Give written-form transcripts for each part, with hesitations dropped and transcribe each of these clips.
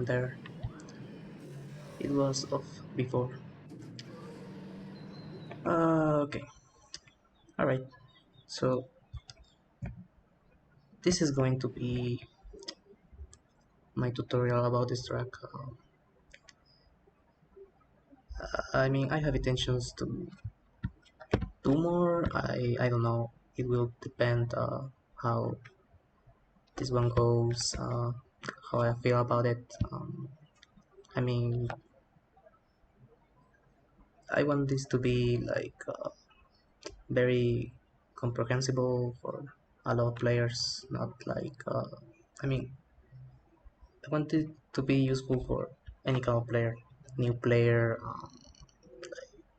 volume there. It was off before. Okay. Alright. So this is going to be my tutorial about this track. I mean, I have intentions to do more. I don't know. It will depend how this one goes, how I feel about it. I mean, I want this to be like very comprehensible for a lot of players. Not like I mean, I want it to be useful for any kind of player, new player,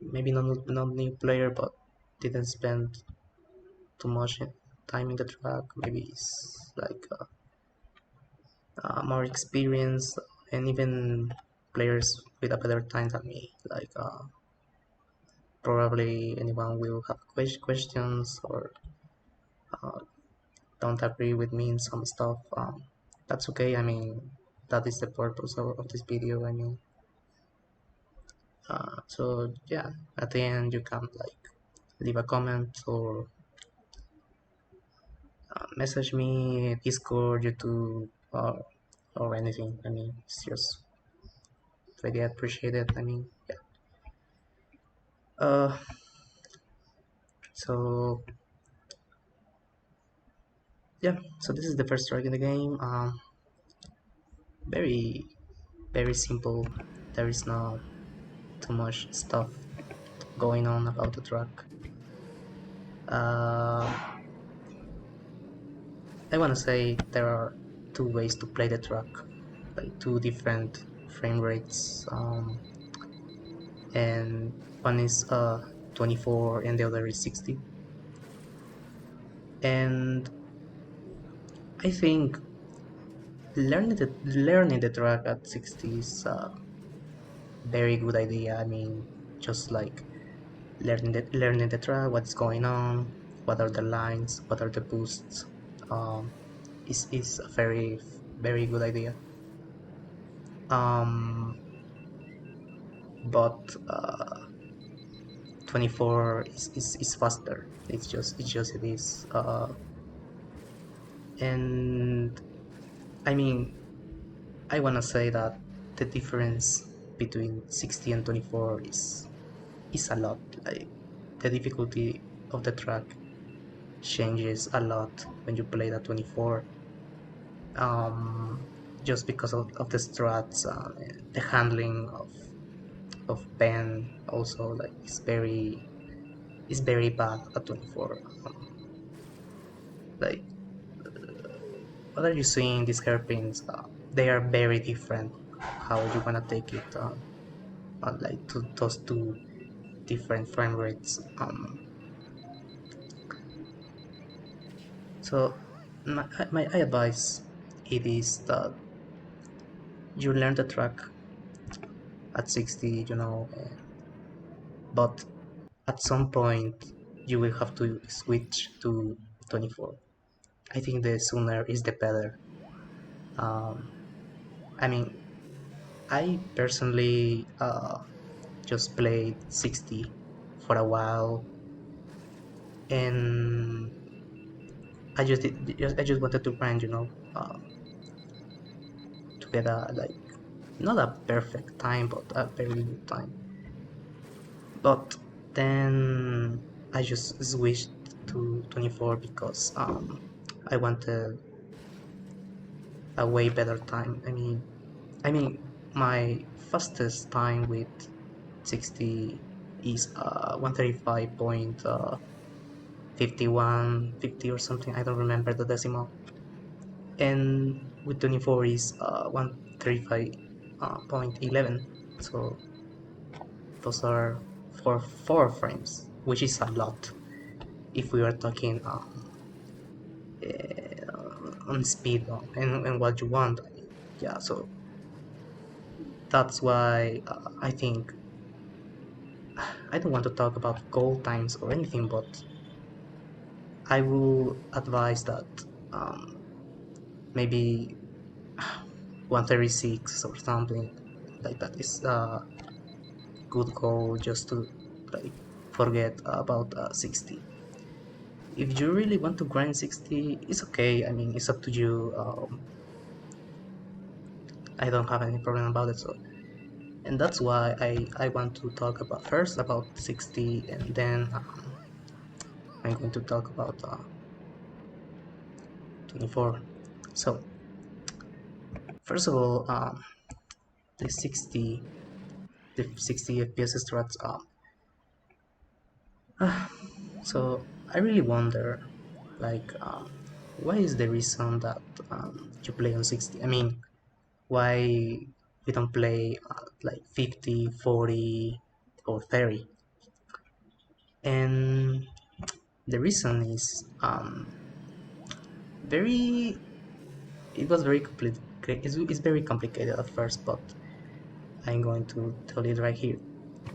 maybe not new player, but didn't spend too much time in the track. Maybe it's like more experience, and even players with a better time than me. Like probably anyone will have questions or uh, don't agree with me in some stuff. That's okay. I mean, that is the purpose of this video. I mean, so yeah, at the end you can like leave a comment or message me, Discord, YouTube, or anything. I mean, it's just really appreciated. I mean, yeah. Uh, so yeah, so this is the first track in the game. Very very simple. There is not too much stuff going on about the track. Uh, I wanna say there are two ways to play the track, like two different frame rates, and one is 24 and the other is 60. And I think learning the track at 60 is a very good idea. I mean, just like learning the track, what's going on, what are the lines, what are the boosts, um, is a very good idea. Um, but 24 is faster. It's just it is. And I mean, I wanna say that the difference between 60 and 24 is a lot. Like the difficulty of the track changes a lot when you play the 24. Um, just because of the strats, the handling of pen also like is very bad at 24. Like what are you seeing these hairpins? They are very different. How you wanna take it? Like to those two different frame rates. So my advice it is that you learn the track at 60, but at some point you will have to switch to 24. I think the sooner is the better. Um, I mean, I personally just played 60 for a while, and I just wanted to grind, to get a like not a perfect time, but a very good time. But then I just switched to 24 because I wanted a way better time. I mean, my fastest time with 60 is 135.51, 50 or something. I don't remember the decimal. And with 24 is 135.11. So those are for 4 frames, which is a lot if we are talking on speed and what you want. Yeah, so that's why I think I don't want to talk about goal times or anything, but I will advise that maybe 136 or something like that is a good goal just to like forget about 60. If you really want to grind 60, it's okay. I mean, it's up to you. I don't have any problem about it. So, and that's why I want to talk about first about 60, and then I'm going to talk about 24. So, first of all, the 60, the 60 FPS strats. So I really wonder, like, why is the reason that you play on 60? I mean, why we don't play like 50, 40, or 30? And the reason is very. It was very complicated. It's very complicated at first, but I'm going to tell it right here.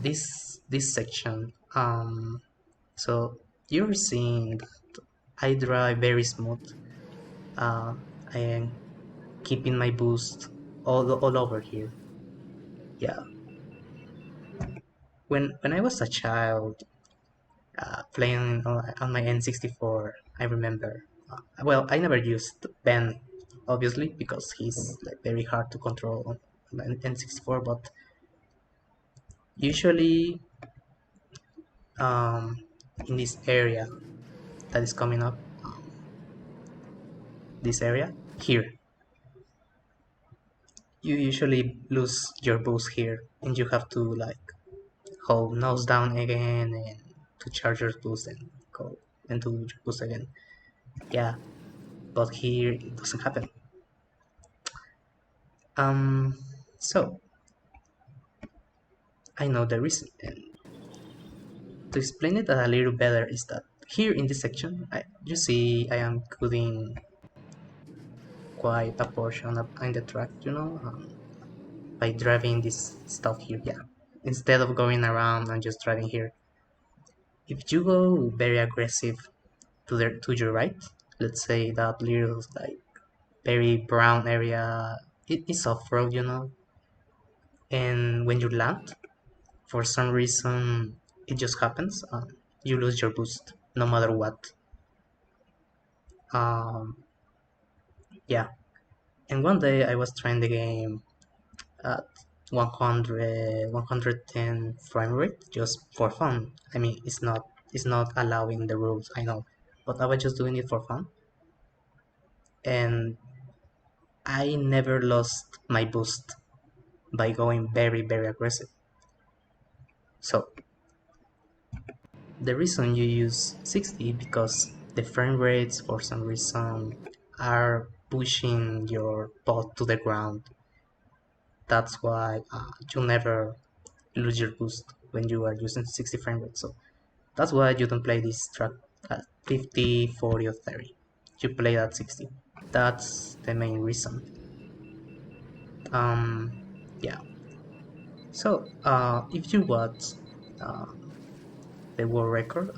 This section. So you're seeing that I drive very smooth. Uh, I am keeping my boost all over here. Yeah. When I was a child, playing on my N64, I remember. Well, I never used Ben, obviously, because he's like very hard to control on N64. But usually, um, in this area that is coming up, this area here, you usually lose your boost here, and you have to like hold nose down again and to charge your boost and go and do your boost again. Yeah, but here it doesn't happen. Um, so I know the reason, and to explain it a little better is that here in this section, you see I am cutting quite a portion up in the track, by driving this stuff here. Yeah, instead of going around and just driving here. If you go very aggressive to your right, let's say that little like very brown area, it's off-road, and when you land, for some reason it just happens, you lose your boost no matter what. um, yeah, and one day I was trying the game at 100 110 frame rate just for fun. I mean, it's not allowing the rules, I know, but I was just doing it for fun, and I never lost my boost by going very very aggressive. So the reason you use 60 because the frame rates for some reason are pushing your pod to the ground. That's why you never lose your boost when you are using 60 frame rate. So that's why you don't play this track at 50, 40, or 30. You play at 60. That's the main reason. Um, yeah. So if you watch uh, the world record,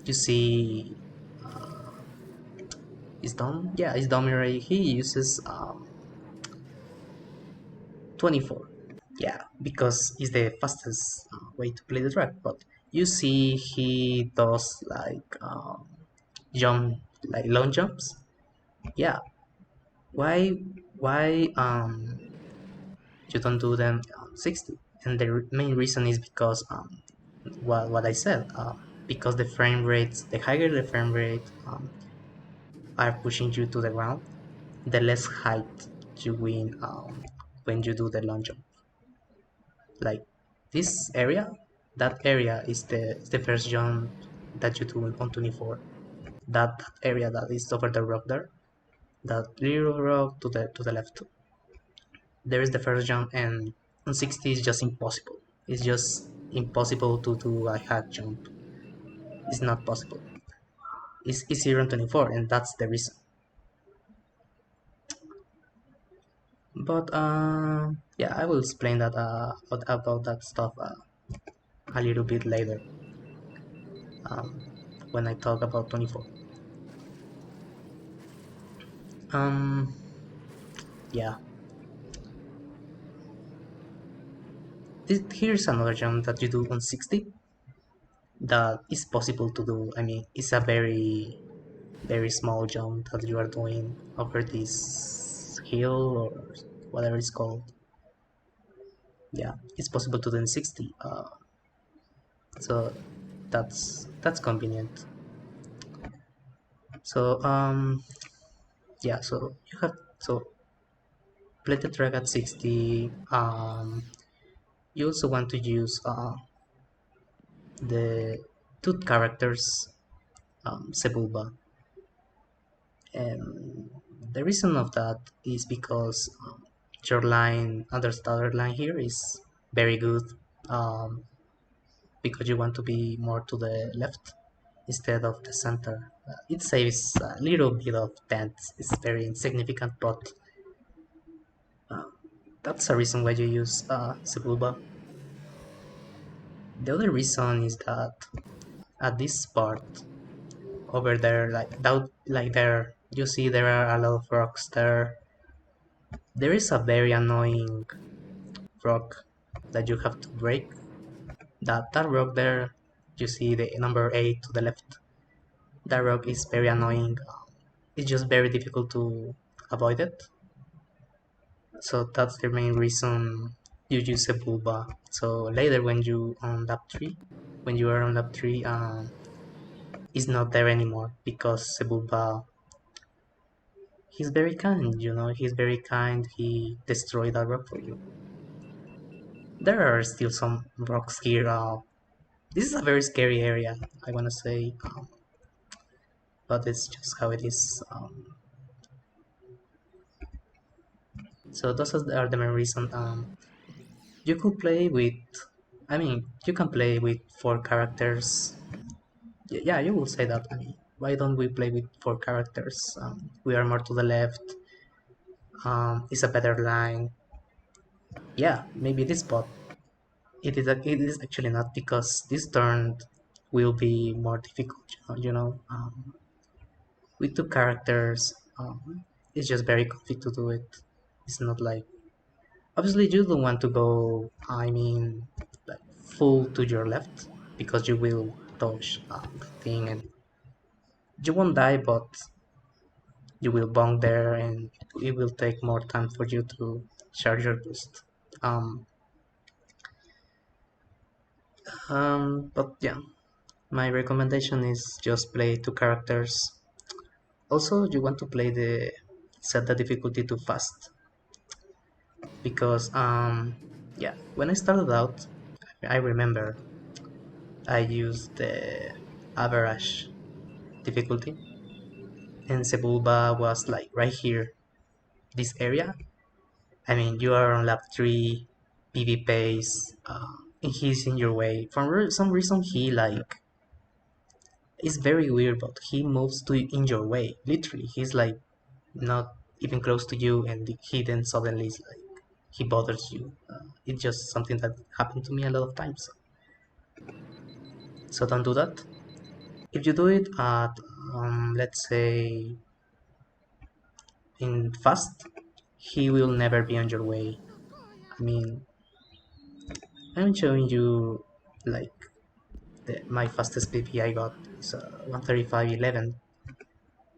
you see it's Dom. Yeah, it's Domiray. He uses 24. Yeah, because it's the fastest way to play the track. But you see, he does like jump, like long jumps. Yeah, why you don't do them 60? And the main reason is because what I said. Because the frame rates, the higher the frame rate, are pushing you to the ground, the less height you win when you do the long jump. Like this area, that area is the first jump that you do on 24. That area that is over the rock there, that little rock to the left. There is the first jump, and on 60 is just impossible. It's just impossible to do a hard jump. It's not possible. It's easier on 24, and that's the reason. But yeah, I will explain that about that stuff a little bit later, um, when I talk about 24. Um, yeah. Here's another jump that you do on 60 that is possible to do. I mean, it's a very, very small jump that you are doing over this hill or whatever it's called. Yeah, it's possible to do in 60. So that's convenient. So yeah, so you have so play the track at 60. You also want to use the two characters Sebulba. And the reason of that is because your line, other line here is very good um, because you want to be more to the left instead of the center. It saves a little bit of dents. It's very insignificant, but uh, that's a reason why you use Sebulba. The other reason is that at this part over there, like down, like there, you see there are a lot of rocks there. There is a very annoying rock that you have to break. That rock there, you see the number 8 to the left. That rock is very annoying. It's just very difficult to avoid it. So that's the main reason you use a bulba. So later when you on lap 3, when you are on lap 3, it's not there anymore because Sebulba, he's very kind, he's very kind, he destroyed that rock for you. There are still some rocks here. This is a very scary area, I wanna say, but it's just how it is. So those are the main reason. You could play with, I mean, you can play with 4 characters. Yeah, you will say that. I mean, why don't we play with 4 characters? We are more to the left. It's a better line. Yeah, maybe this, but it is actually not because this turn will be more difficult. With 2 characters, it's just very comfy to do it. It's not like obviously you don't want to go. I mean, like full to your left because you will dodge the thing and you won't die, but you will bonk there and it will take more time for you to charge your boost. Um, but yeah, my recommendation is just play 2 characters. Also, you want to play the set the difficulty to fast because yeah, when I started out, I remember I used the average difficulty and Sebulba was like right here, this area. I mean, you are on lap 3, PV pace, and he's in your way. For some reason, he like it's very weird, but he moves to in your way. Literally, he's like not even close to you, and he then suddenly is like he bothers you. It's just something that happened to me a lot of times. So don't do that. If you do it at let's say in fast, he will never be on your way. I mean, I'm showing you like my fastest PP I got is 135.11,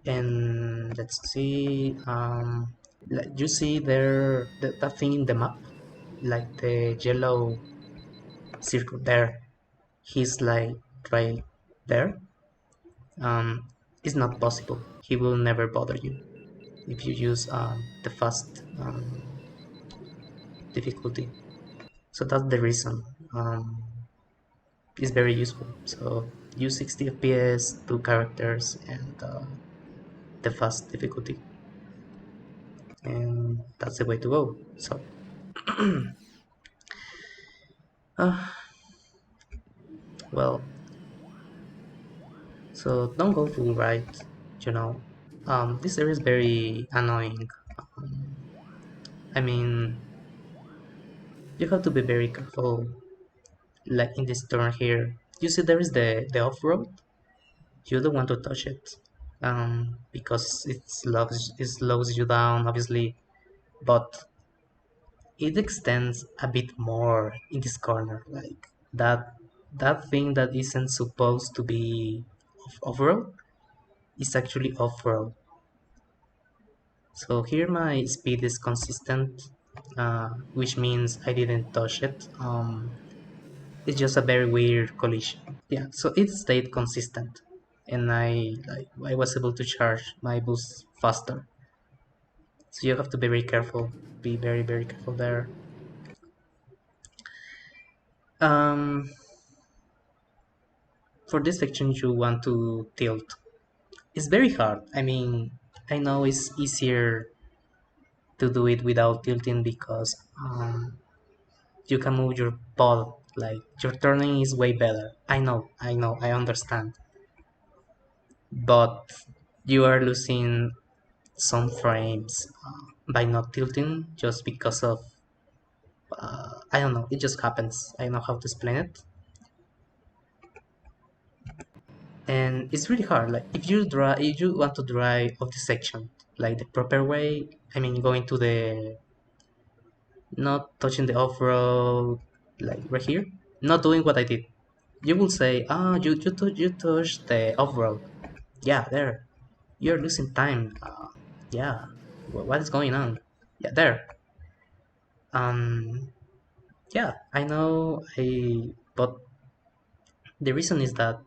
and let's see, like you see there that thing in the map, like the yellow circle there. He's like right there. Um, it's not possible. He will never bother you if you use the fast difficulty. So that's the reason. It's very useful. So use 60 FPS, 2 characters, and the fast difficulty, and that's the way to go. So, uh, well, so don't go full right. You know, this area is very annoying. Um, I mean, you have to be very careful. Like in this turn here, you see there is the off road. You don't want to touch it, because it slows you down, obviously. But it extends a bit more in this corner, like that thing that isn't supposed to be off-road is actually off-road. So here my speed is consistent, which means I didn't touch it. It's just a very weird collision. Yeah, so it stayed consistent, and I was able to charge my boost faster. So you have to be very careful. Be very careful there. Um, for this section, you want to tilt. It's very hard. I mean, I know it's easier to do it without tilting because you can move your ball. Like your turning is way better. I understand. But you are losing some frames by not tilting just because of I don't know. It just happens. I don't know how to explain it, and it's really hard. Like if you want to drive off the section like the proper way. I mean, going to the not touching the off-road like right here, not doing what I did. You will say, ah, you touched the off-road. Yeah, there. You're losing time. Yeah. What is going on? Yeah, there. Um, yeah, I know. But the reason is that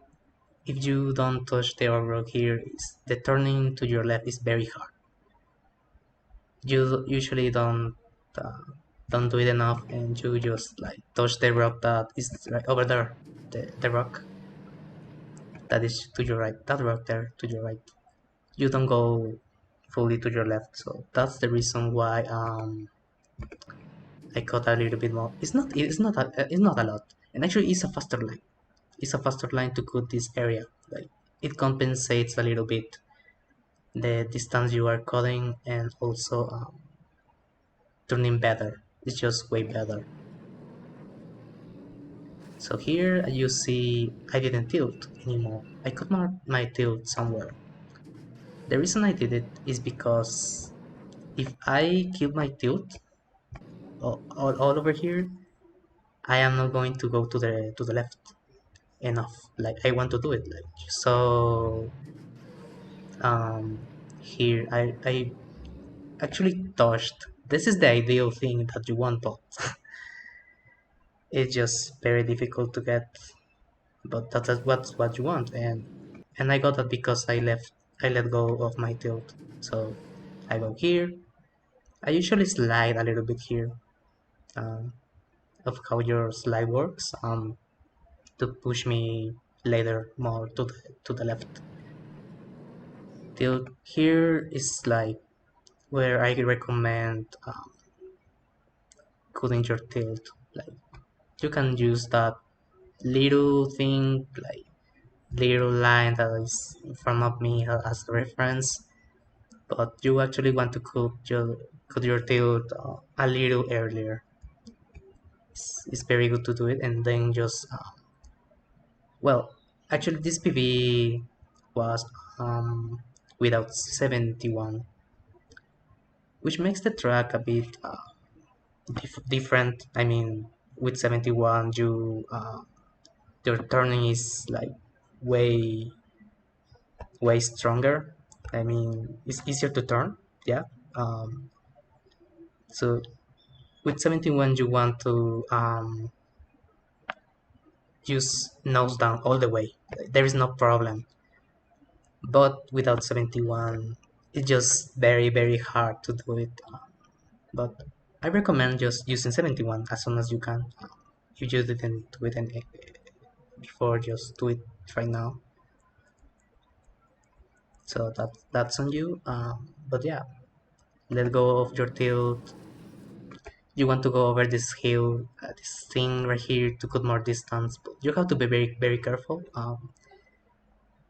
if you don't touch the overroad here, the turning to your left is very hard. You usually uh, don't do it enough, and you just like touch the rock that is right over there. The rock that is to your right. That rock there to your right. You don't go fully to your left, so that's the reason why I cut a little bit more. It's not a lot, and actually it's a faster line. It's a faster line to cut this area. Like it compensates a little bit the distance you are cutting and also turning better. It's just way better. So here you see I didn't tilt anymore. I cut my tilt somewhere. The reason I did it is because if I kill my tilt all over here, I am not going to go to the left enough. Like I want to do it. Like so here I actually touched. This is the ideal thing that you want, but it's just very difficult to get. But that's what you want, and I got that because I let go of my tilt. So I go here. I usually slide a little bit here um, of how your slide works to push me later more to the left. Tilt here is like where I recommend cutting your tilt. Like you can use that little thing, like little line that is in front of me as a reference, but you actually want to cut your tilt a little earlier. It's very good to do it, and then just well, actually this PV was without 71, which makes the track a bit different. I mean, with 71, your turning is like way way stronger. I mean, it's easier to turn. Yeah. Um, so with 71, you want to use nose down all the way. There is no problem. But without 71, it's just very hard to do it. But I recommend just using 71 as soon as you can. If you didn't do it before, just do it right now. So that's on you. But yeah, let go of your tilt. You want to go over this hill, this thing right here to cut more distance, but you have to be very careful.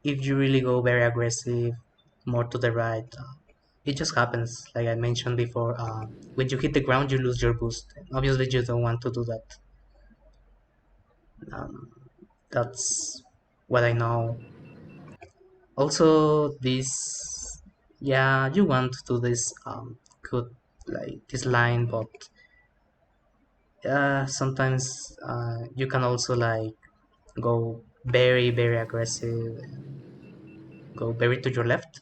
If you really go very aggressive, more to the right, it just happens. Like I mentioned before, when you hit the ground, you lose your boost. Obviously, you don't want to do that. Um, that's what I know. Also, yeah, you want to do this cut like this line, but Sometimes you can also like go very very aggressive, go very to your left.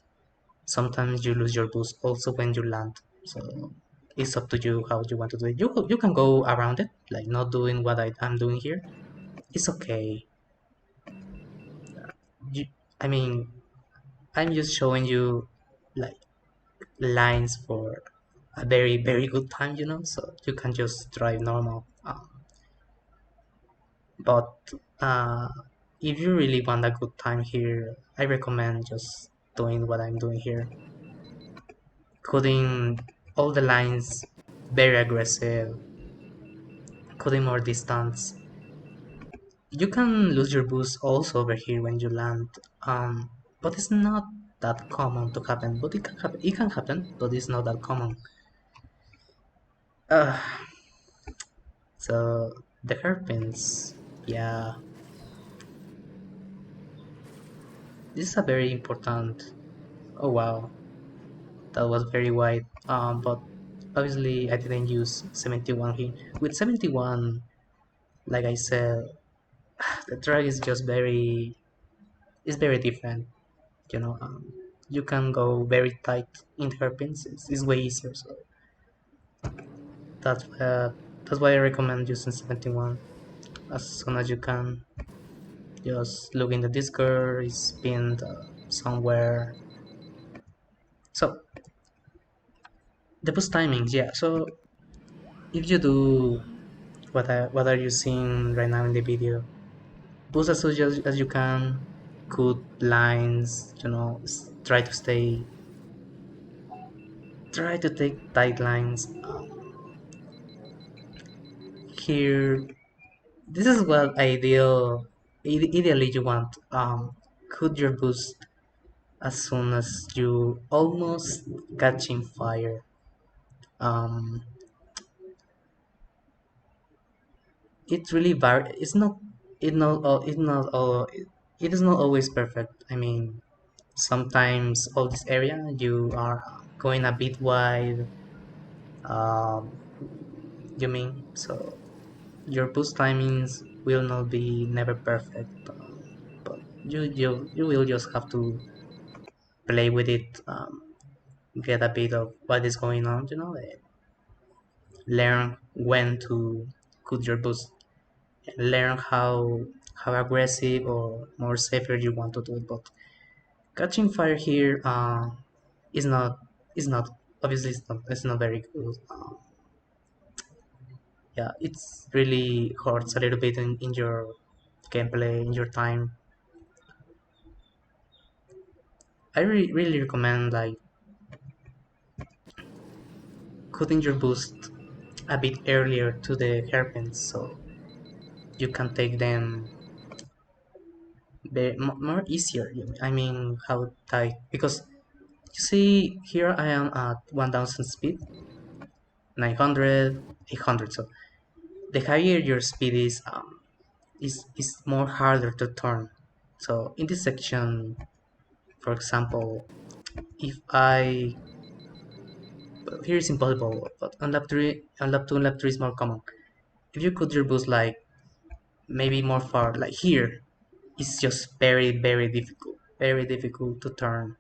Sometimes you lose your boost also when you land. So it's up to you how you want to do it. You can go around it, like not doing what I'm doing here. It's okay. You, I mean, I'm just showing you like lines for a very very good time, so you can just drive normal. But uh, if you really want a good time here, I recommend just doing what I'm doing here, cutting all the lines very aggressive, cutting more distance. You can lose your boost also over here when you land, but it's not that common to happen. But it can happen. It can happen, but it's not that common. Uh, so the hairpins, yeah, this is a very important. Oh wow, that was very wide. But obviously I didn't use 71 here. With 71, like I said, the track is just very, it's very different. You know, you can go very tight in hairpins. It's way easier. So that's uh, that's why I recommend using 71 as soon as you can. Just look in the Discord. It's pinned somewhere. So the boost timings, yeah. So if you do what are you seeing right now in the video, boost as much as you can. Cut lines. Try to stay. Try to take tight lines. Here, this is what ideally you want. Cut your boost as soon as you almost catching fire. Um, it really It's not. It not. It not. It is not always perfect. I mean, sometimes all this area you are going a bit wide. Um, you mean so your boost timings will not be never perfect, but you will just have to play with it, get a bit of what is going on, learn when to cut your boost, learn how aggressive or more safer you want to do it. But catching fire here is not is not obviously it's not very good. Yeah, it's really hurts a little bit in your gameplay, in your time. I really recommend like cutting your boost a bit earlier to the hairpins so you can take them more easier. I mean, how tight, because you see here I am at 1000 speed, 900, 800. So the higher your speed is more harder to turn. So in this section, for example, if I here is impossible, but on lap 3, on lap 2 and lap 3 is more common. If you cut your boost like maybe more far, like here, it's just very very difficult to turn,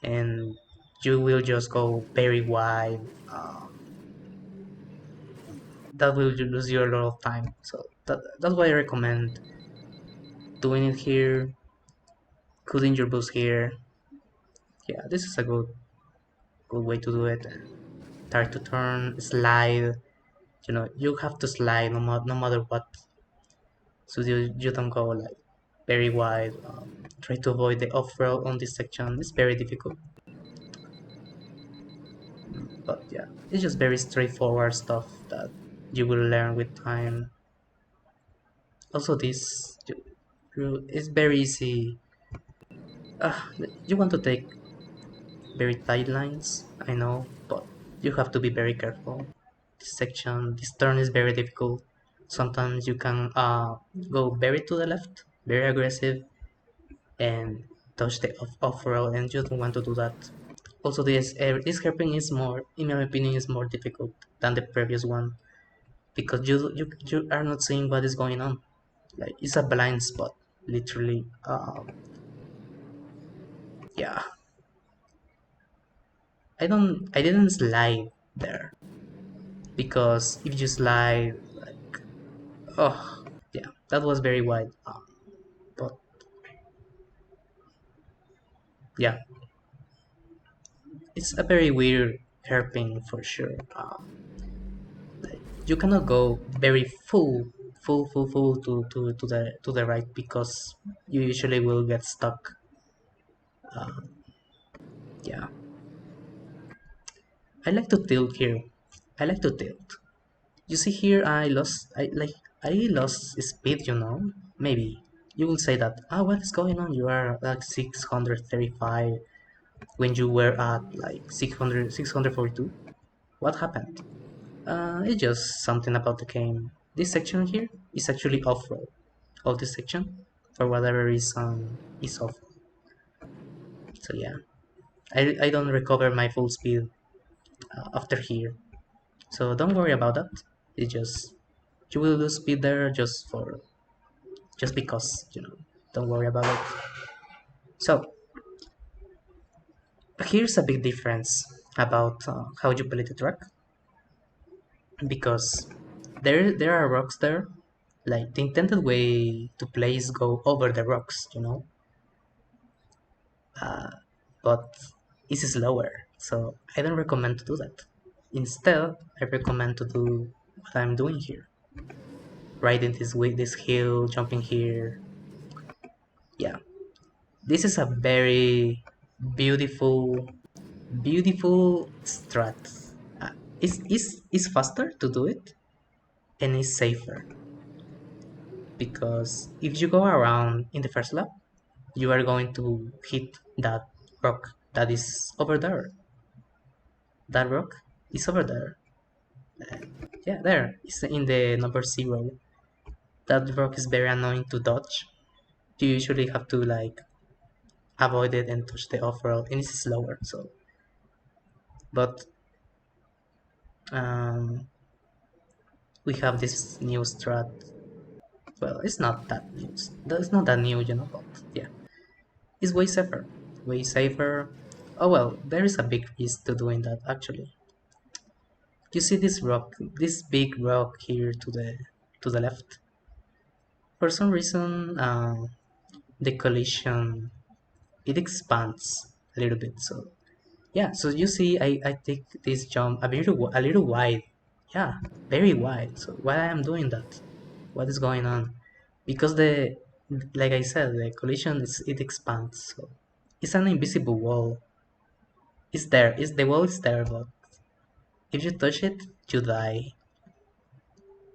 and you will just go very wide. That will lose you a lot of time. So that's why I recommend doing it here, cutting your boost here. Yeah, this is a good way to do it. Try to turn, slide. You have to slide no matter what, so you don't go like very wide. Try to avoid the off-road on this section. It's very difficult, but yeah, it's just very straightforward stuff that you will learn with time. Also, this it's very easy. Uh, you want to take very tight lines, I know, but you have to be very careful. This turn is very difficult. Sometimes you can go very to the left, very aggressive, and touch the off-road, and you don't want to do that. Also, this hairpin is more, in my opinion, is more difficult than the previous one. because you are not seeing what is going on. Like it's a blind spot, literally. Yeah, I didn't slide there because if you slide, like, oh yeah, that was very wide. But yeah, it's a very weird hairpin for sure. Like, you cannot go very full to the right because you usually will get stuck. Uh, yeah, I like to tilt here. I like to tilt. You see here, I lost speed. Maybe you will say that. What is going on? You are like 635 when you were at like 642. What happened? It's just something about the game. This section here is actually off-road. All this section, for whatever reason, is off. So yeah, I don't recover my full speed after here. So don't worry about that. It's just you will lose speed there just because. Don't worry about it. So here's a big difference about how you play the track because there are rocks there. Like the intended way to play is go over the rocks, but it's slower. So I don't recommend to do that. Instead, I recommend to do what I'm doing here, riding this hill, jumping here. Yeah, this is a very beautiful, beautiful strat. It's faster to do it and it's safer because if you go around in the first lap, you are going to hit that rock that is over there. That rock is over there. Yeah, there. It's in the number 0. That rock is very annoying to dodge. You usually have to like avoid it and touch the off-road, and it's slower. So, but um, we have this new strat. Well, it's not that new. It's not that new, but yeah, it's way safer. Way safer. Oh well, there is a big risk to doing that actually. You see this rock, this big rock here to the left. For some reason, the collision it expands a little bit. So yeah, so you see, I take this jump a little wide. Yeah, very wide. So why I am doing that? What is going on? Because like I said, the collision it expands. So it's an invisible wall. It's there. The wall is there, but if you touch it, you die.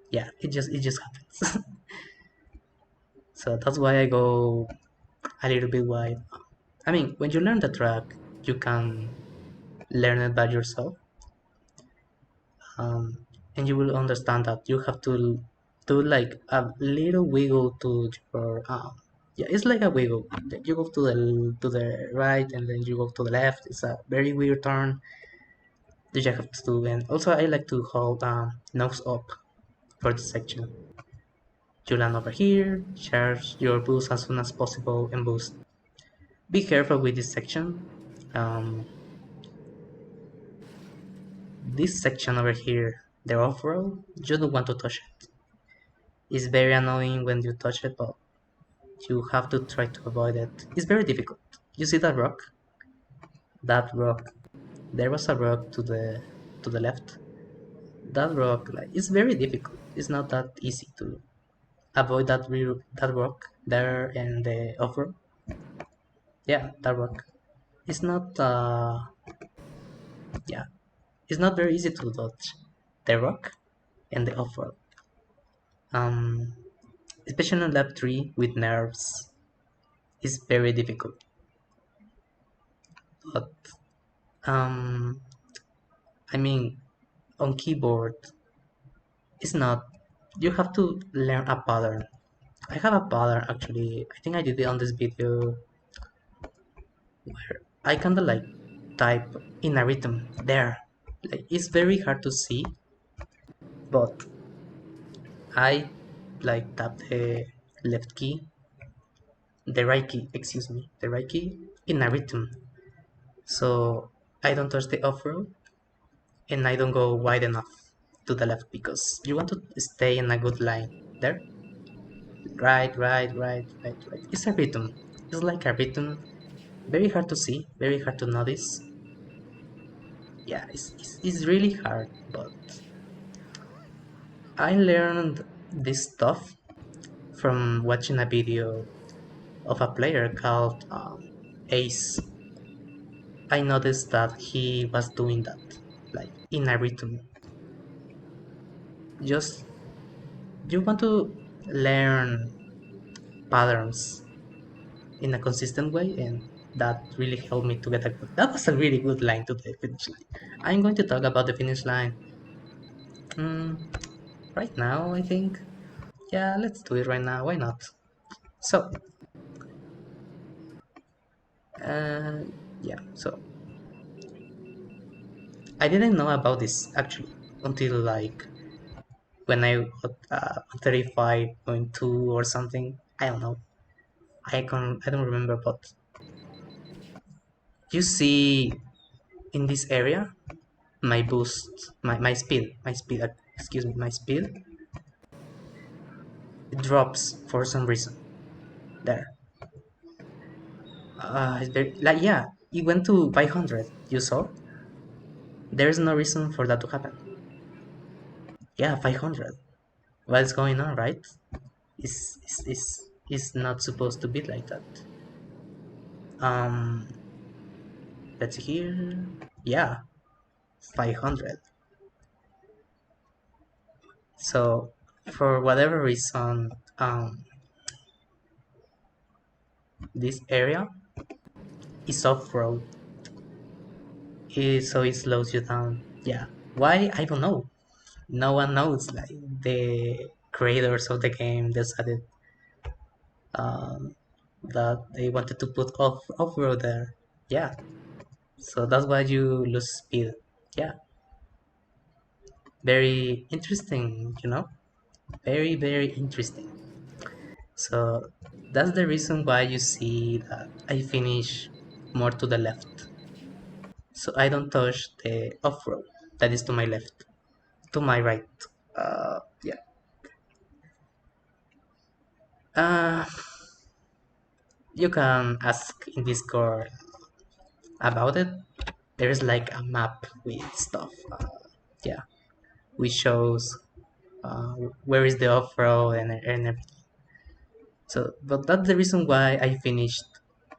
Yeah, it just happens. So that's why I go a little bit wide. I mean, when you learn the track, you can learn it by yourself, and you will understand that you have to do like a little wiggle to your yeah, it's like a wiggle. You go to the right and then you go to the left. It's a very weird turn that you have to do. And also, I like to hold nose up for this section. You land over here, charge your boost as soon as possible, and boost. Be careful with this section. Um, this section over here, the off-road, you don't want to touch it. It's very annoying when you touch it, but you have to try to avoid it. It's very difficult. You see that rock? That rock. There was a rock to the left. That rock, like, it's very difficult. It's not that easy to avoid that rock there and the off-road. Yeah, that rock. It's not yeah, it's not very easy to dodge the rock and the off-road. Um, especially on lap 3 with nerves, is very difficult. But um, I mean, on keyboard, it's not. You have to learn a pattern. I have a pattern actually. I think I did it on this video where I kind of like type in a rhythm there. Like it's very hard to see, but I like tap the left key, the right key, excuse me, the right key in a rhythm. So I don't touch the off-road and I don't go wide enough to the left because you want to stay in a good line. There, right, right, right, right, right. It's a rhythm. It's like a rhythm. Very hard to see, very hard to notice. Yeah, it's really hard, but I learned this stuff from watching a video of a player called Ace. I noticed that he was doing that, like in a rhythm. Just you want to learn patterns in a consistent way, and that really helped me to get a good. That was a really good line to the finish line. I'm going to talk about the finish line right now. I think, yeah, let's do it right now. Why not? So, uh, yeah. So I didn't know about this actually until like when I got 35.2 or something. I don't know. I don't remember, but you see in this area my boost, my speed, excuse me, my speed, it drops for some reason there. It's very, like, yeah, it went to 500. You saw? There's no reason for that to happen. Yeah, 500. What's going on, right? It's not supposed to be like that. Um, let's hear. Yeah, 500. So for whatever reason, this area is off-road, so it slows you down. Yeah. Why? I don't know. No one knows. Like the creators of the game decided um, that they wanted to put off-road there. Yeah. So that's why you lose speed. Yeah. Very interesting. Very interesting. So that's the reason why you see that I finish more to the left. So I don't touch the off-road that is to my left, to my right. Yeah. Uh, you can ask in Discord about it. There's like a map with stuff. Yeah, which shows where is the off-road and everything. So, but that's the reason why I finished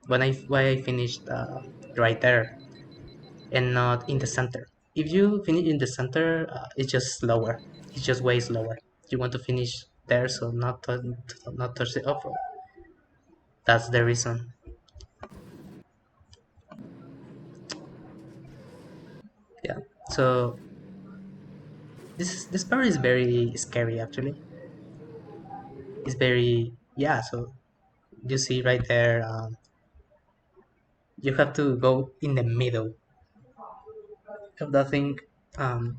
why I finished right there and not in the center. If you finish in the center, it's just slower. It's just way slower. You want to finish there, so not touch the off-road. That's the reason. Yeah. So this part is very scary actually. It's very, yeah. So you see right there, you have to go in the middle of that thing. Um,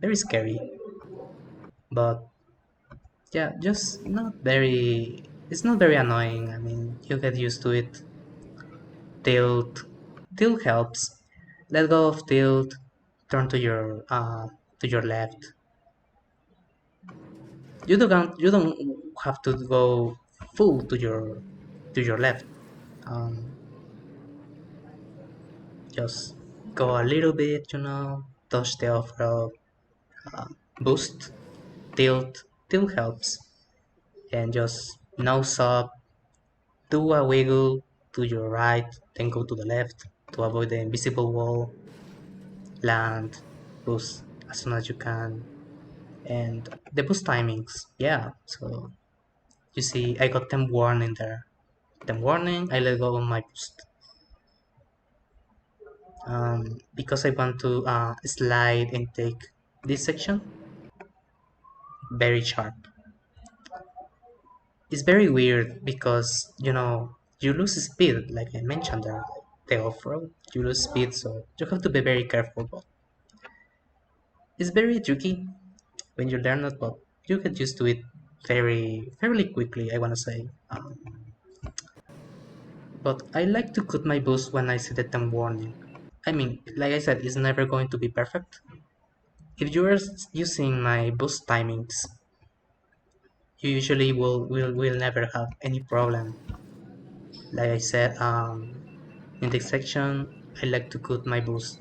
Very scary, but yeah, just not very. It's not very annoying. I mean, you get used to it. Tilt, tilt helps. Let go of tilt. Turn to your left. You don't have to go full to your left. Um, just go a little bit. Touch the off-road. Boost, tilt helps, and just nose up. Do a wiggle to your right, then go to the left to avoid the invisible wall. Land, boost as soon as you can, and the boost timings. Yeah, so you see, I got them warning there. Them warning, I let go of my boost. Because I want to slide and take this section very sharp. It's very weird because you lose speed, like I mentioned there, the off-road. You lose speed, so you have to be very careful. But it's very tricky when you learn it, but you get used to it fairly quickly, I wanna say. But I like to cut my boost when I see the time warning. I mean, like I said, it's never going to be perfect. If you are using my boost timings, you usually will never have any problem. Like I said, in this section, I like to cut my boost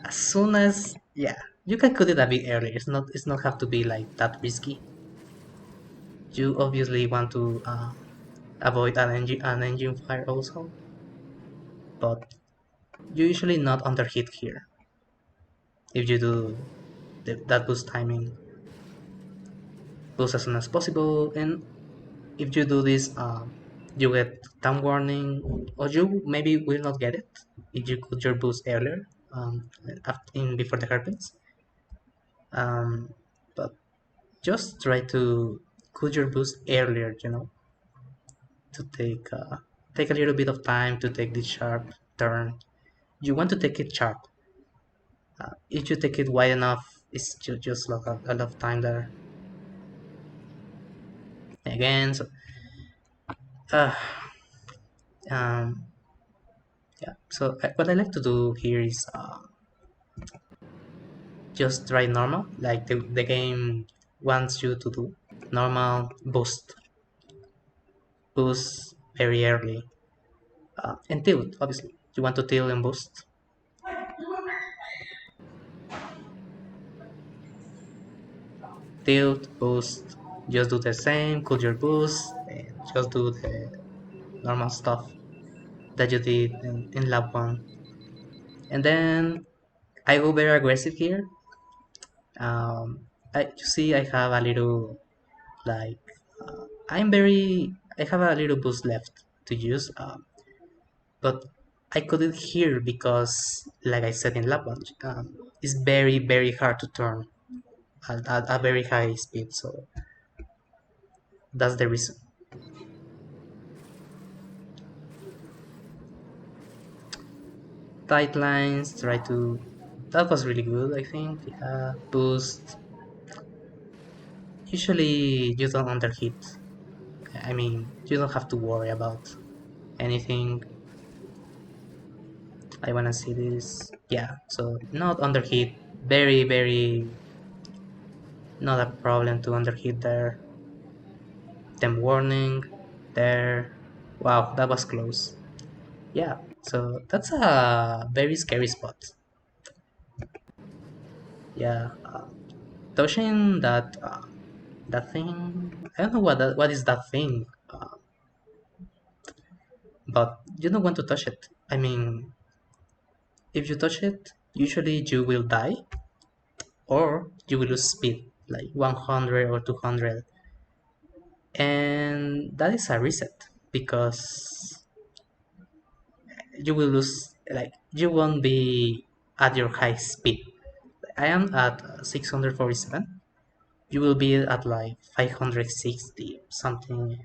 as soon as, yeah, you can cut it a bit earlier. It's not have to be like that risky. You obviously want to avoid an engine fire also, but you usually not under hit here if you do that boost timing boost as soon as possible. And if you do this, you get time warning, or you maybe will not get it if you cut your boost earlier, before the hairpins. But just try to cut your boost earlier, to take a little bit of time to take this sharp turn. You want to take it sharp. If you take it wide enough, it's just like a lot of time there. Again, so, uh, um, yeah. So what I like to do here is just try normal, like the game wants you to do. Normal boost very early, and tilt. Obviously, you want to tilt and boost. Tilt, boost. Just do the same. Cut your boost, and just do the normal stuff that you did in lap one. And then I go very aggressive here. You see, I have a little like I have a little boost left to use, but I couldn't hear because, like I said in lap one, it's very hard to turn at a very high speed. So that's the reason. Tight lines, try to. That was really good, I think. Yeah, boost. Usually you don't underheat. I mean, you don't have to worry about anything. I wanna see this. Yeah, so not underheat. Very not a problem to underheat there. Then warning there. Wow, that was close. Yeah, so that's a very scary spot. Yeah, touching that thing. I don't know what is that thing, but you don't want to touch it. I mean, if you touch it, usually you will die or you will lose speed, like 100 or 200, and that is a reset because you will lose, like you won't be at your high speed. I am at 647. You will be at like 560 something.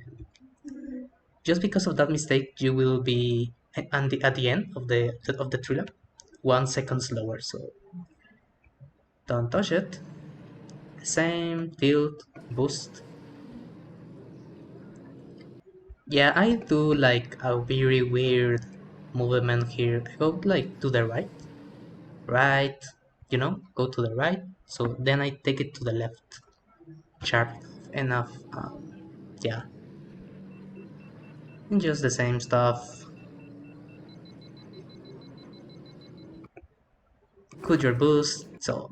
Just because of that mistake, you will be at the end of the tree lap 1 second slower. So don't touch it. Same tilt boost. Yeah, I do like a very weird movement here. I go like to the right, go to the right. So then I take it to the left, sharp enough. Yeah, and just the same stuff. Cut your boost. So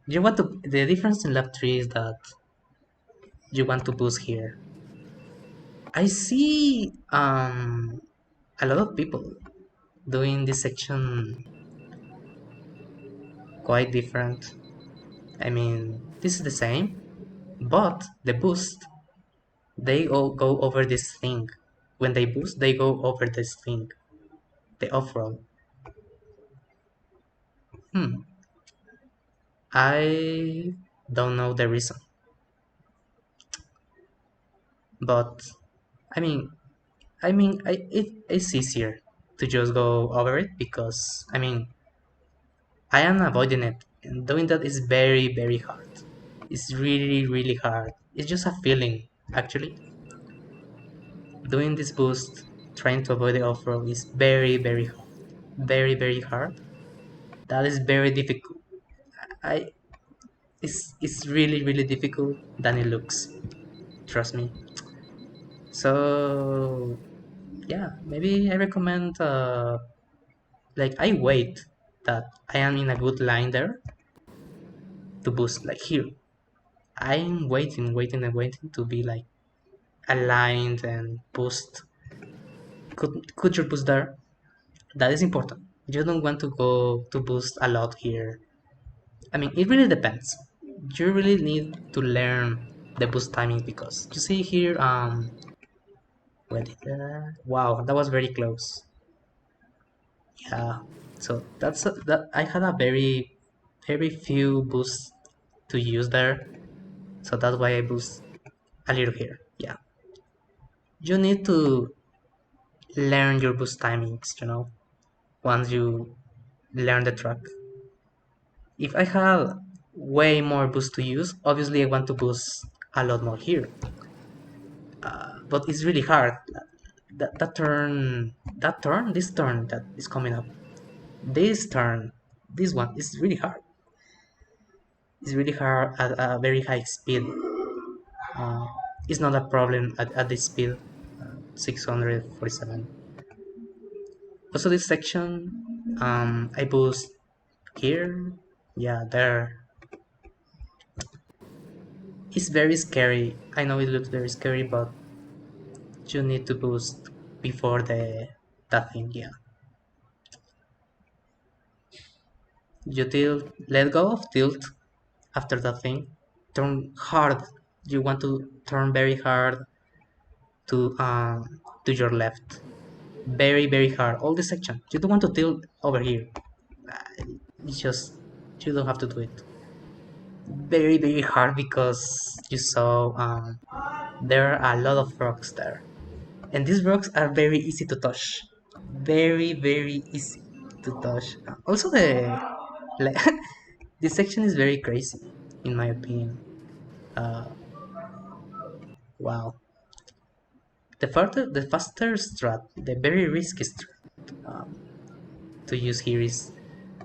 you want to. The difference in lap three is that you want to boost here. I see a lot of people doing this section quite different. I mean, this is the same, but the boost, they all go over this thing. When they boost, they go over this thing, the off-roll. Hmm, I don't know the reason, but I mean, it's easier to just go over it because I am avoiding it, and doing that is very hard. It's really hard. It's just a feeling. Actually, doing this boost, trying to avoid the off-road is very, very hard. Very, very hard. That is very difficult. I it's really, really difficult than it looks. Trust me. So yeah, maybe I recommend like I wait that I am in a good line there to boost like here. I'm waiting and waiting to be like aligned and boost. Could your boost there? That is important. You don't want to go to boost a lot here. I mean, it really depends. You really need to learn the boost timing because you see here, wow, that was very close. Yeah, so that I had a very few boosts to use there, so that's why I boost a little here. Yeah, you need to learn your boost timings, once you learn the track. If I have way more boost to use, obviously I want to boost a lot more here. But it's really hard. This turn that is coming up, this turn, this one is really hard. It's really hard at a very high speed. Uh, it's not a problem at this speed, 647. Also, this section, I boost here, yeah, there. It's very scary. I know it looks very scary, but you need to boost before that thing, yeah. You tilt, let go of tilt after that thing. Turn hard. You want to turn very hard to your left. Very, very hard. All this section. You don't want to tilt over here. It's just you don't have to do it. Very, very hard because you saw there are a lot of rocks there. And these rocks are very easy to touch. Very, very easy to touch. Also like this section is very crazy in my opinion. Uh, wow. The faster strat, the very risky strat to use here is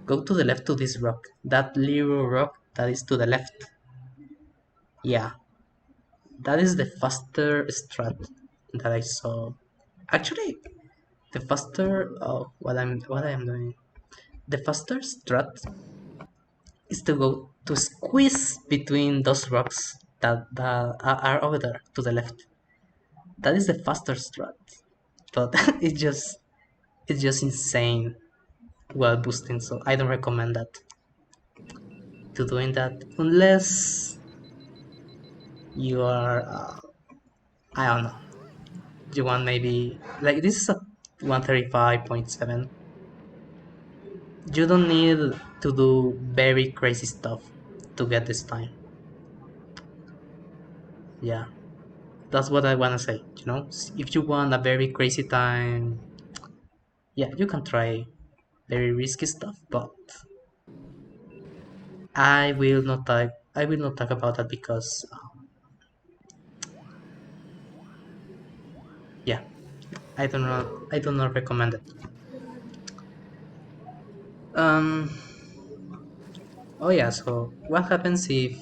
go to the left to this rock. That little rock that is to the left. Yeah, that is the faster strat that I saw. Actually, the faster what I am doing. The faster strat is to go to squeeze between those rocks that are over there to the left. That is the faster strat. But it's just insane while boosting, so I don't recommend that to doing that unless you are I don't know. You want maybe like this is a 135.7. You don't need to do very crazy stuff to get this time. Yeah, that's what I wanna say. If you want a very crazy time, yeah, you can try very risky stuff, but I will not talk about that because yeah, I do not recommend it. Um. Oh yeah. So what happens if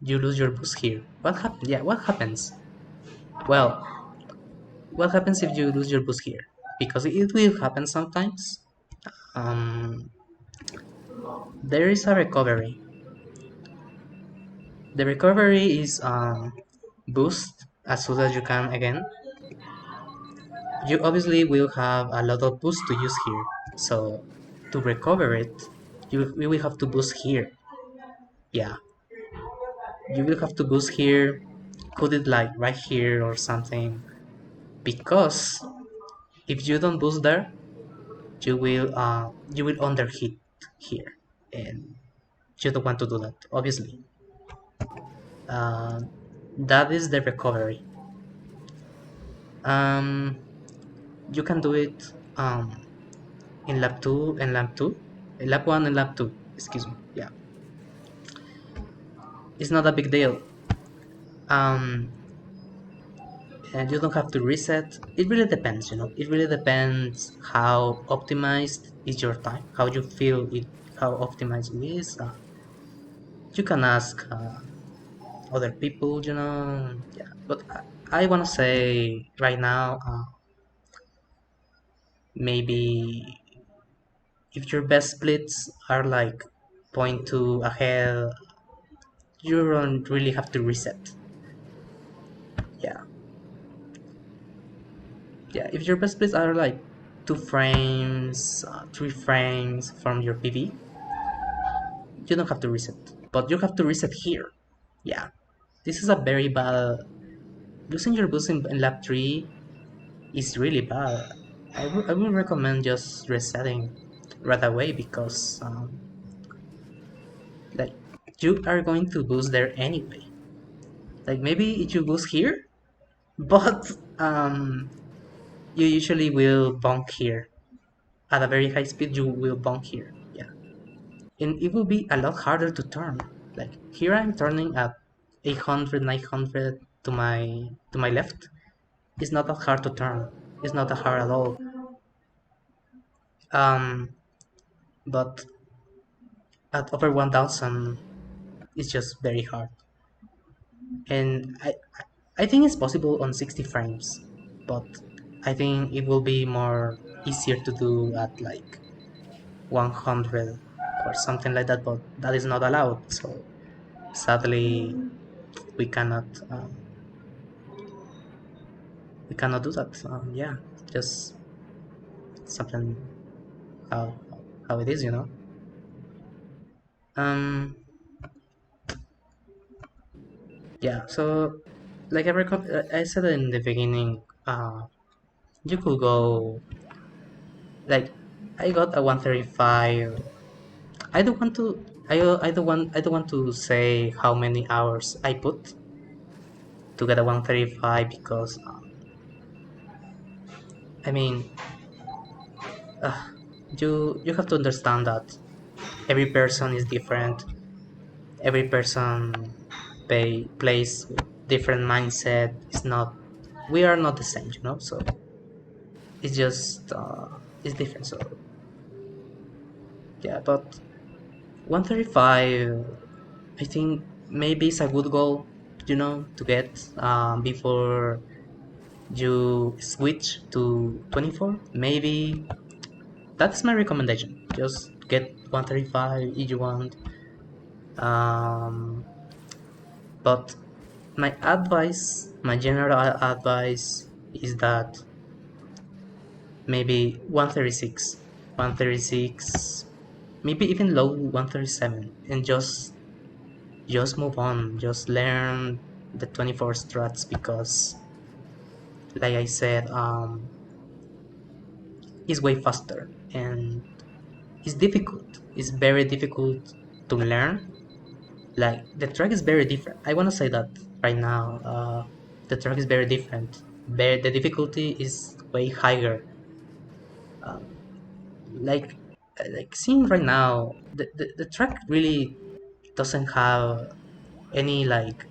you lose your boost here? What happens? Yeah. What happens? Well, what happens if you lose your boost here? Because it will happen sometimes. Um. There is a recovery. The recovery is boost as soon as you can again. You obviously will have a lot of boost to use here. So to recover it, you will have to boost here. Yeah, you will have to boost here, put it like right here or something. Because if you don't boost there, you will underheat here, and you don't want to do that. Obviously, uh, that is the recovery. Um, you can do it in lap two and lap two, lap one and lap two. Excuse me. Yeah, it's not a big deal. Um, and you don't have to reset. It really depends, you know. It really depends how optimized is your time, how you feel it, how optimized it is. You can ask other people, you know. Yeah, but I want to say right now, maybe if your best splits are like point 0.2 ahead, you don't really have to reset. Yeah, yeah. If your best splits are like 2 frames, 3 frames from your PV, you don't have to reset. But you have to reset here. Yeah, this is a very bad. Losing your boost in lap 3 is really bad. I would recommend just resetting right away because like you are going to boost there anyway. Like maybe if you boost here, but you usually will bonk here. At a very high speed, you will bonk here. Yeah, and it will be a lot harder to turn. Like here, I'm turning at 800, 900 to my left. It's not that hard to turn. It's not that hard at all. Um, but at over 1000, it's just very hard. And I think it's possible on 60 frames, but I think it will be more easier to do at like 100 or something like that, but that is not allowed. So sadly, we cannot um, we cannot do that. Yeah, just something how how it is, you know. Um, yeah. So like I said in the beginning, you could go like I got a 135. I don't want to. I don't want to say how many hours I put to get a 135 because I mean uh, you have to understand that every person is different. Every person plays with different mindset. It's not we are not the same, you know. So it's just it's different. So yeah, but 135, I think maybe it's a good goal, you know, to get before you switch to 24. Maybe that's my recommendation. Just get 135 if you want. Um, but my advice, my general advice is that maybe 136, 136, maybe even low 137, and just move on. Just learn the 24 strats because, like I said, it's way faster and it's difficult. It's very difficult to learn. Like the track is very different. I want to say that right now. The track is very different. The difficulty is way higher. Um, like like seeing right now, the track really doesn't have any like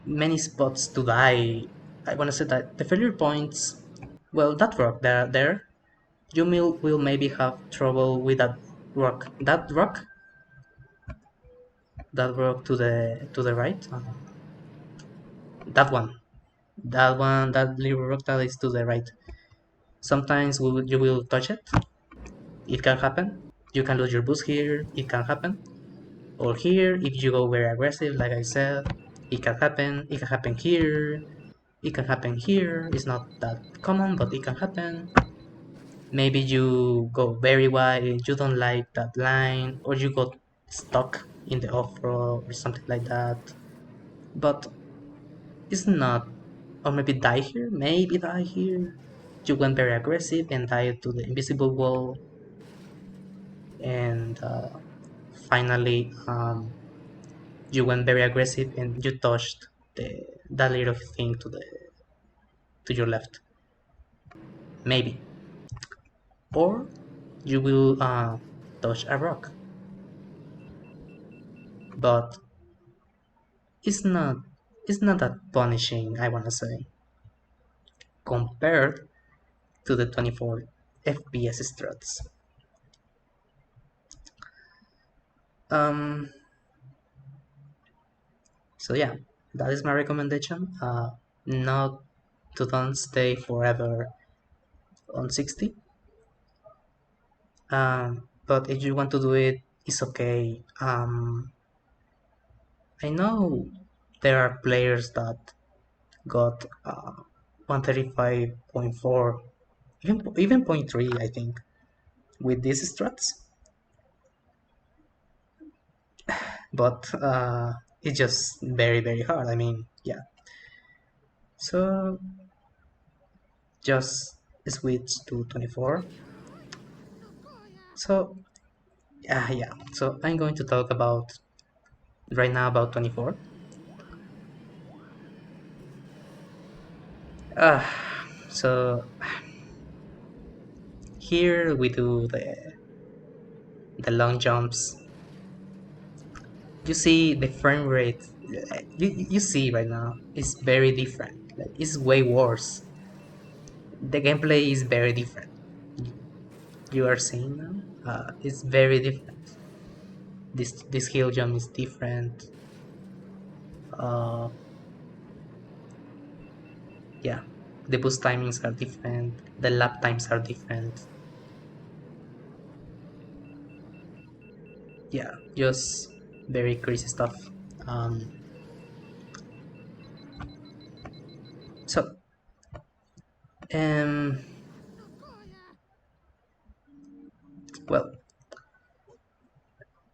many spots to die. I want to say that the failure points. Well, that rock there, you will maybe have trouble with that rock. That rock to the right. That one, that little rock that is to the right. Sometimes you will touch it. It can happen. You can lose your boost here. It can happen. Or here, if you go very aggressive, like I said, it can happen. It can happen here. It can happen here. It's not that common, but it can happen. Maybe you go very wide. You don't like that line, or you got stuck in the off-road or something like that. But it's not, or maybe die here, maybe die here. You went very aggressive and died to the invisible wall, and finally you went very aggressive and you touched that little thing to your left, maybe, or you will touch a rock. But it's not it's not that punishing, I wanna say, compared to the 24 FPS Strats. Um, so yeah, that is my recommendation. Not to don't stay forever on 60. But if you want to do it, it's okay. I know there are players that got 135.4, even point 0.3, I think, with these strats. But it's just very, very hard. I mean, yeah. So just switch to 24. So yeah. So I'm going to talk about right now about 24. Uh, so here we do the long jumps. You see the frame rate. You see right now it's very different. Like, it's way worse. The gameplay is very different. You are seeing now. It's very different. This hill jump is different. Uh, yeah, the boost timings are different. The lap times are different. Yeah, just very crazy stuff. Um, so um, well,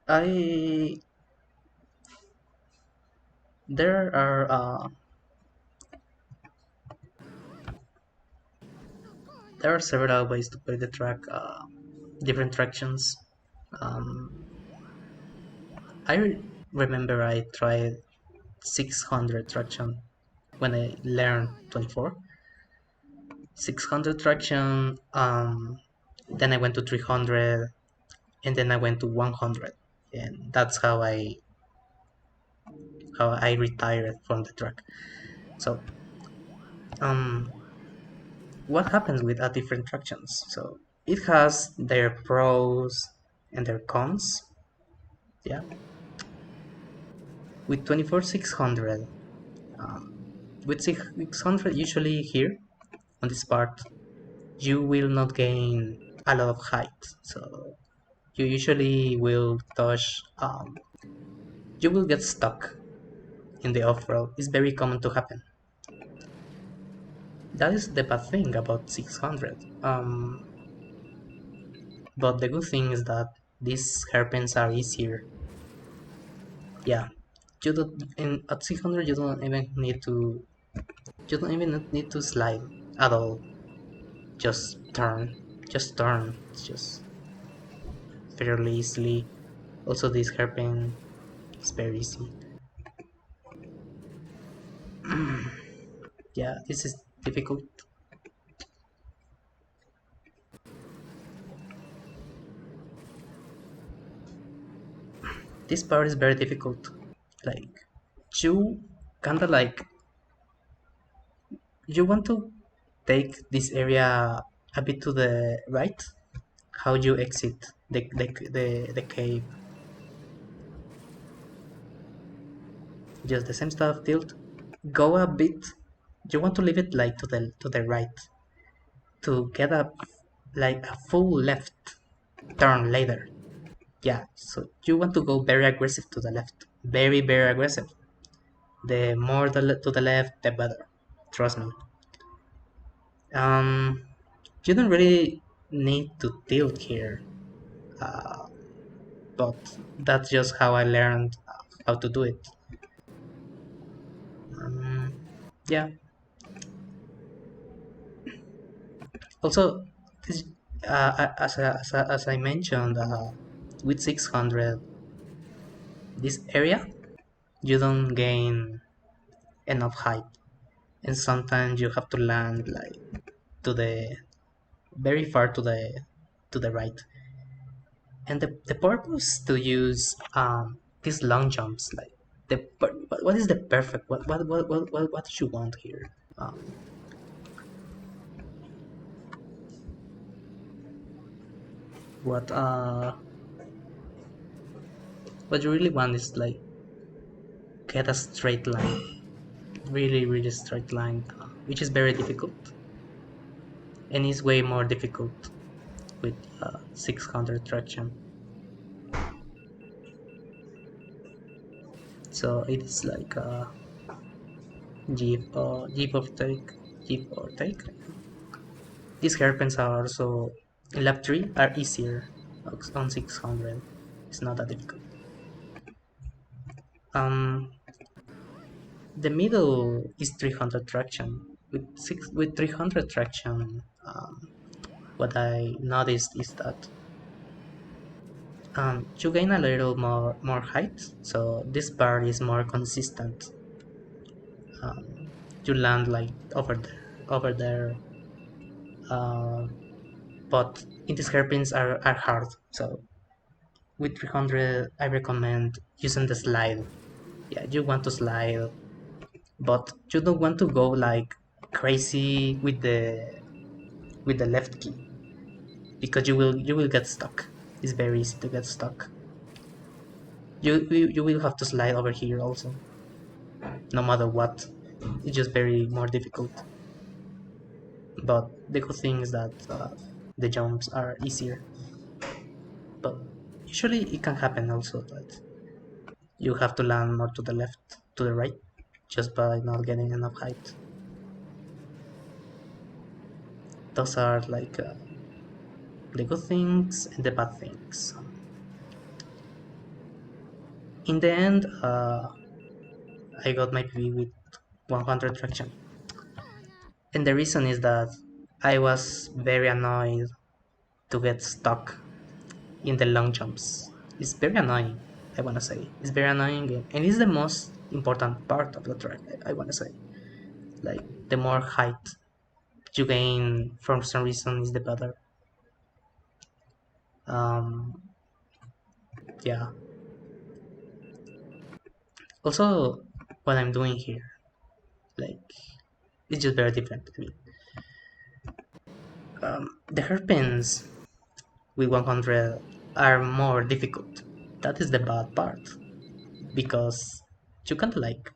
I there are there are several ways to play the track. Different tractions. Um, I remember I tried 600 traction when I learned 24. 600 traction. Then I went to 300, and then I went to 100, and that's how I retired from the track. So um, what happens with different tractions? So it has their pros and their cons. Yeah, with 24 600. Um, with 600, usually here on this part, you will not gain a lot of height. So you usually will touch, you will get stuck in the off-road. It's very common to happen. That is the bad thing about 600. But the good thing is that these hairpins are easier. Yeah, you don't at 600 you don't even need to slide at all. Just turn, just turn. It's just fairly easily. Also, this hairpin is very easy. Yeah, this is difficult. This part is very difficult. Like, you kinda like you want to take this area a bit to the right. How you exit the cave? Just the same stuff. Tilt. Go a bit. You want to leave it like to the right to get a like a full left turn later. Yeah. So you want to go very aggressive to the left. Very very aggressive. The more to the left, the better. Trust me. Um, you don't really need to tilt here, uh, but that's just how I learned how to do it. Um, yeah. Also, this, as I mentioned, with 600, this area you don't gain enough height, and sometimes you have to land like to the very far to the right. And the purpose to use these long jumps, like what is the perfect what do you want here? What what you really want is like get a straight line, really straight line, which is very difficult and is way more difficult with 600 traction. So it is like give or take, give or take. These hairpins are also in lap 3 are easier on 600. It's not that difficult. Um, the middle is 300 traction. With 300 traction, what I noticed is that you gain a little more height, so this part is more consistent. You land like over there. Uh, but in these hairpins are hard, so with 300 I recommend using the slide. Yeah, you want to slide, but you don't want to go like crazy with the left key because you will get stuck. It's very easy to get stuck. You will have to slide over here also, no matter what. It's just very more difficult. But the good thing is that the jumps are easier. But usually it can happen also that you have to land more to the left, to the right, just by not getting enough height. Those are like the good things and the bad things. In the end, I got my PV with 100 traction. And the reason is that I was very annoyed to get stuck in the long jumps. It's very annoying, I wanna say. It's very annoying and it's the most important part of the track, I wanna say. Like, the more height you gain for some reason is the better. Um, yeah. Also, what I'm doing here, like, it's just very different. I mean, the hairpins with 100 are more difficult. That is the bad part because you can't like.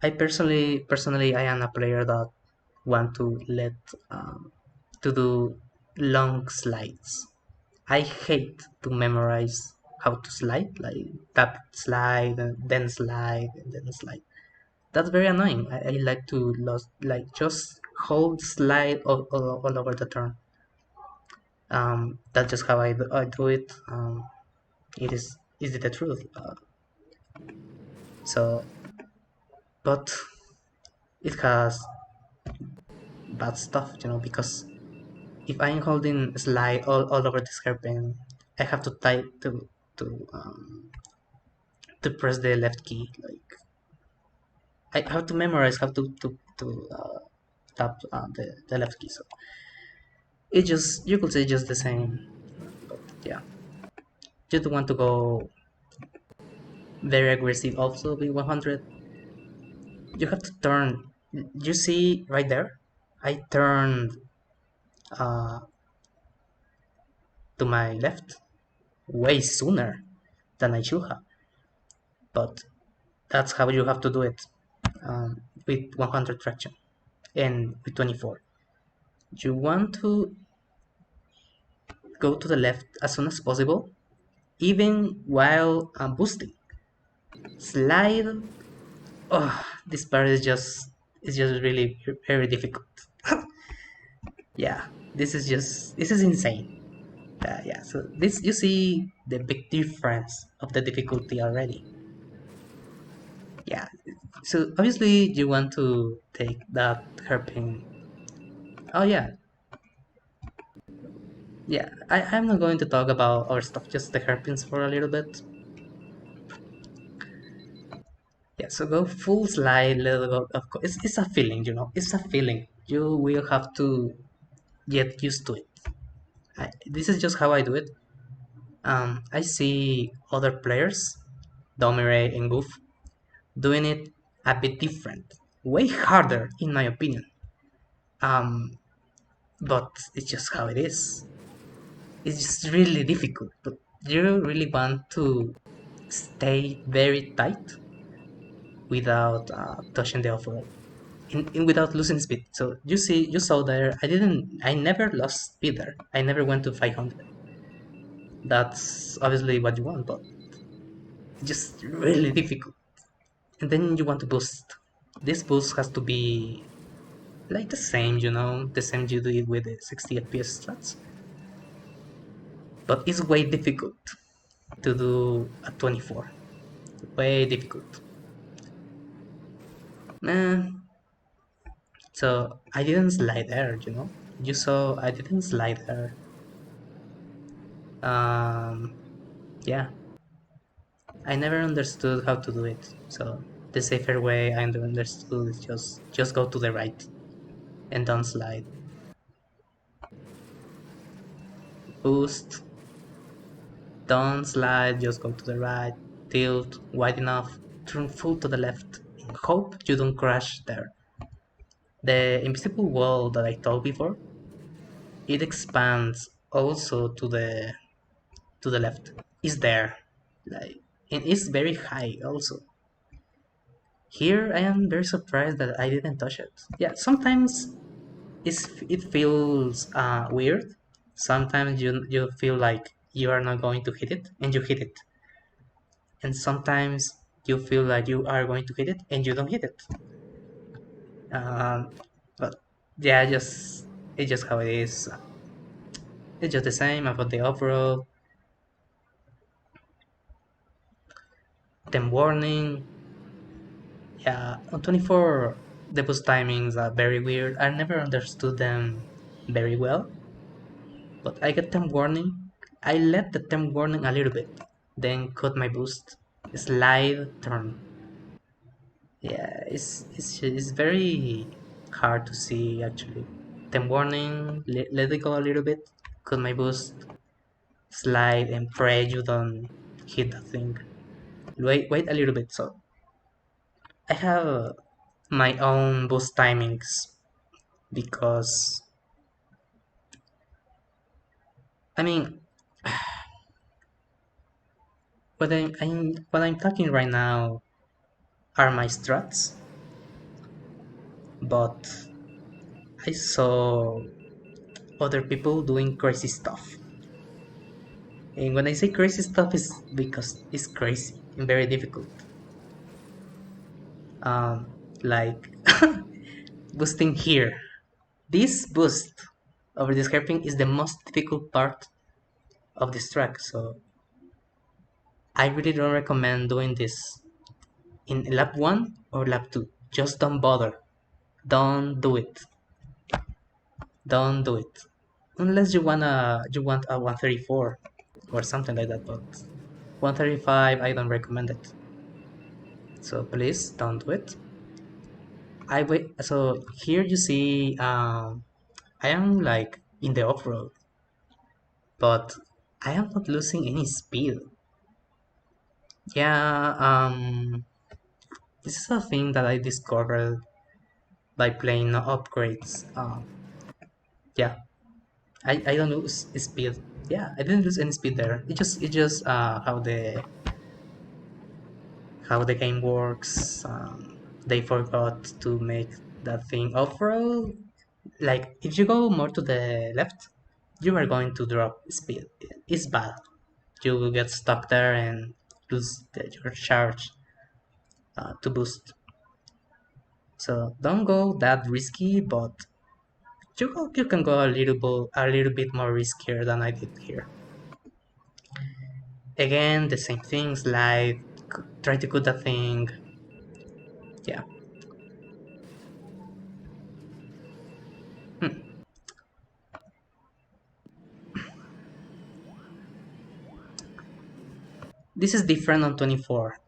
Personally, I am a player that want to let to do long slides. I hate to memorize how to slide, like tap slide and then slide and then slide. That's very annoying. I like to like just hold slide all over the turn. That's just how I do it. It is it the truth. So, but it has bad stuff, because if I'm holding slide all over the hairpin, I have to type to press the left key. Like I have to memorize how to tap the left key. So it just you could say just the same. But yeah, just want to go very aggressive also with 100. You have to turn. You see right there, I turned uh, to my left way sooner than I should have. But that's how you have to do it with 100 traction and with 24. You want to go to the left as soon as possible, even while boosting. Slide. Oh, this part is just really very difficult. Yeah, this is insane. Yeah, so this you see the big difference of the difficulty already. Yeah, so obviously you want to take that hairpin. Oh yeah, yeah. I'm not going to talk about our stuff, just the hairpins for a little bit. Yeah, so go full slide, let go. Of course, it's a feeling, It's a feeling. You will have to get used to it. This is just how I do it. I see other players. Domire and Goof, doing it a bit different, way harder in my opinion. Um, but it's just how it is. It's just really difficult. But you really want to stay very tight without touching the overall, without losing speed. So you saw there. I never lost speed there. I never went to 500. That's obviously what you want, but it's just really difficult. And then you want to boost. This boost has to be like the same, the same you do it with the 60 FPS strats. But it's way difficult to do at 24. Way difficult. Man, so I didn't slide there. You saw I didn't slide there. Um, yeah, I never understood how to do it. So the safer way I understood is just go to the right and don't slide. Boost, don't slide, just go to the right, tilt wide enough, turn full to the left, and hope you don't crash there. The invisible wall that I told before, it expands also to the left. It's there, like, and it's very high also. Here I am very surprised that I didn't touch it. Yeah, sometimes it feels weird. Sometimes you feel like you are not going to hit it and you hit it, and sometimes you feel like you are going to hit it and you don't hit it. Um, but yeah, it's just how it is. It's just the same about the overall. Then warning. Yeah, on 24, the boost timings are very weird. I never understood them very well, but I get them warning. I let the temp warning a little bit, then cut my boost. Slide turn. Yeah, it's very hard to see actually. Temp warning, let it go a little bit, cut my boost, slide and pray you don't hit that thing. Wait a little bit. So I have my own boost timings because I mean what I'm talking right now are my strats, but I saw other people doing crazy stuff. And when I say crazy stuff, is because it's crazy and very difficult. Um, like boosting here. This boost over this hairpin is the most difficult part of this track, so I really don't recommend doing this in lap 1 or lap 2. Just don't bother. Don't do it. Don't do it. Unless you want a 134 or something like that, but 135 I don't recommend it. So please don't do it. I wait. So here you see, I am like in the off-road, but I am not losing any speed. Yeah, this is a thing that I discovered by playing upgrades. Yeah, I don't lose speed. Yeah, I didn't lose any speed there. It just how the game works. They forgot to make that thing off-road. Like if you go more to the left, you are going to drop speed. It's bad. You will get stuck there and lose your charge to boost. So don't go that risky, but you can go a little bit more riskier than I did here. Again, the same things like try to cut the thing. Yeah. Hmm. This is different on 24.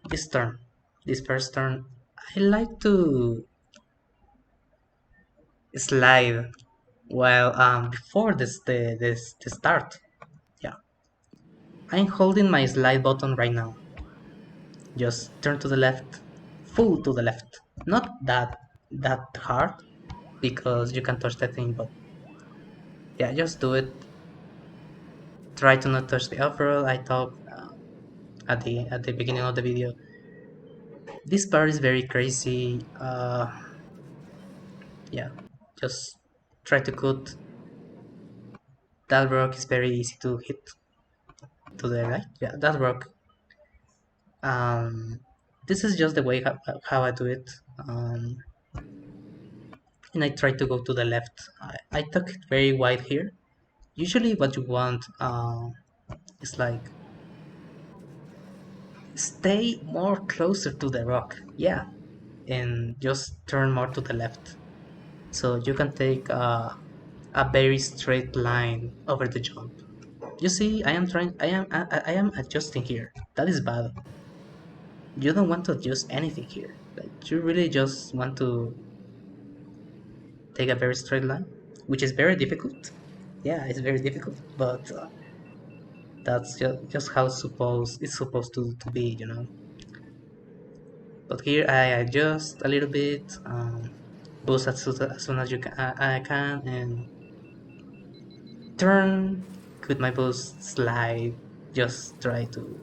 This turn, this first turn, I like to slide while before the start. Yeah, I'm holding my slide button right now. Just turn to the left, full to the left. Not that hard because you can touch the thing, but yeah, just do it. Try to not touch the overall. I talked at the beginning of the video. This part is very crazy. Yeah, just try to cut. That rock is very easy to hit to the right. Yeah, that rock. Um, this is just the way how I do it. And I try to go to the left. I took it very wide here. Usually, what you want is like stay more closer to the rock. Yeah, and just turn more to the left. So you can take a very straight line over the jump. You see, I am trying. I am adjusting here. That is bad. You don't want to adjust anything here. Like you really just want to take a very straight line, which is very difficult. Yeah, it's very difficult, but that's just how it's supposed to be, you know. But here I adjust a little bit, boost as soon as I can, and turn with my boost slide. Just try to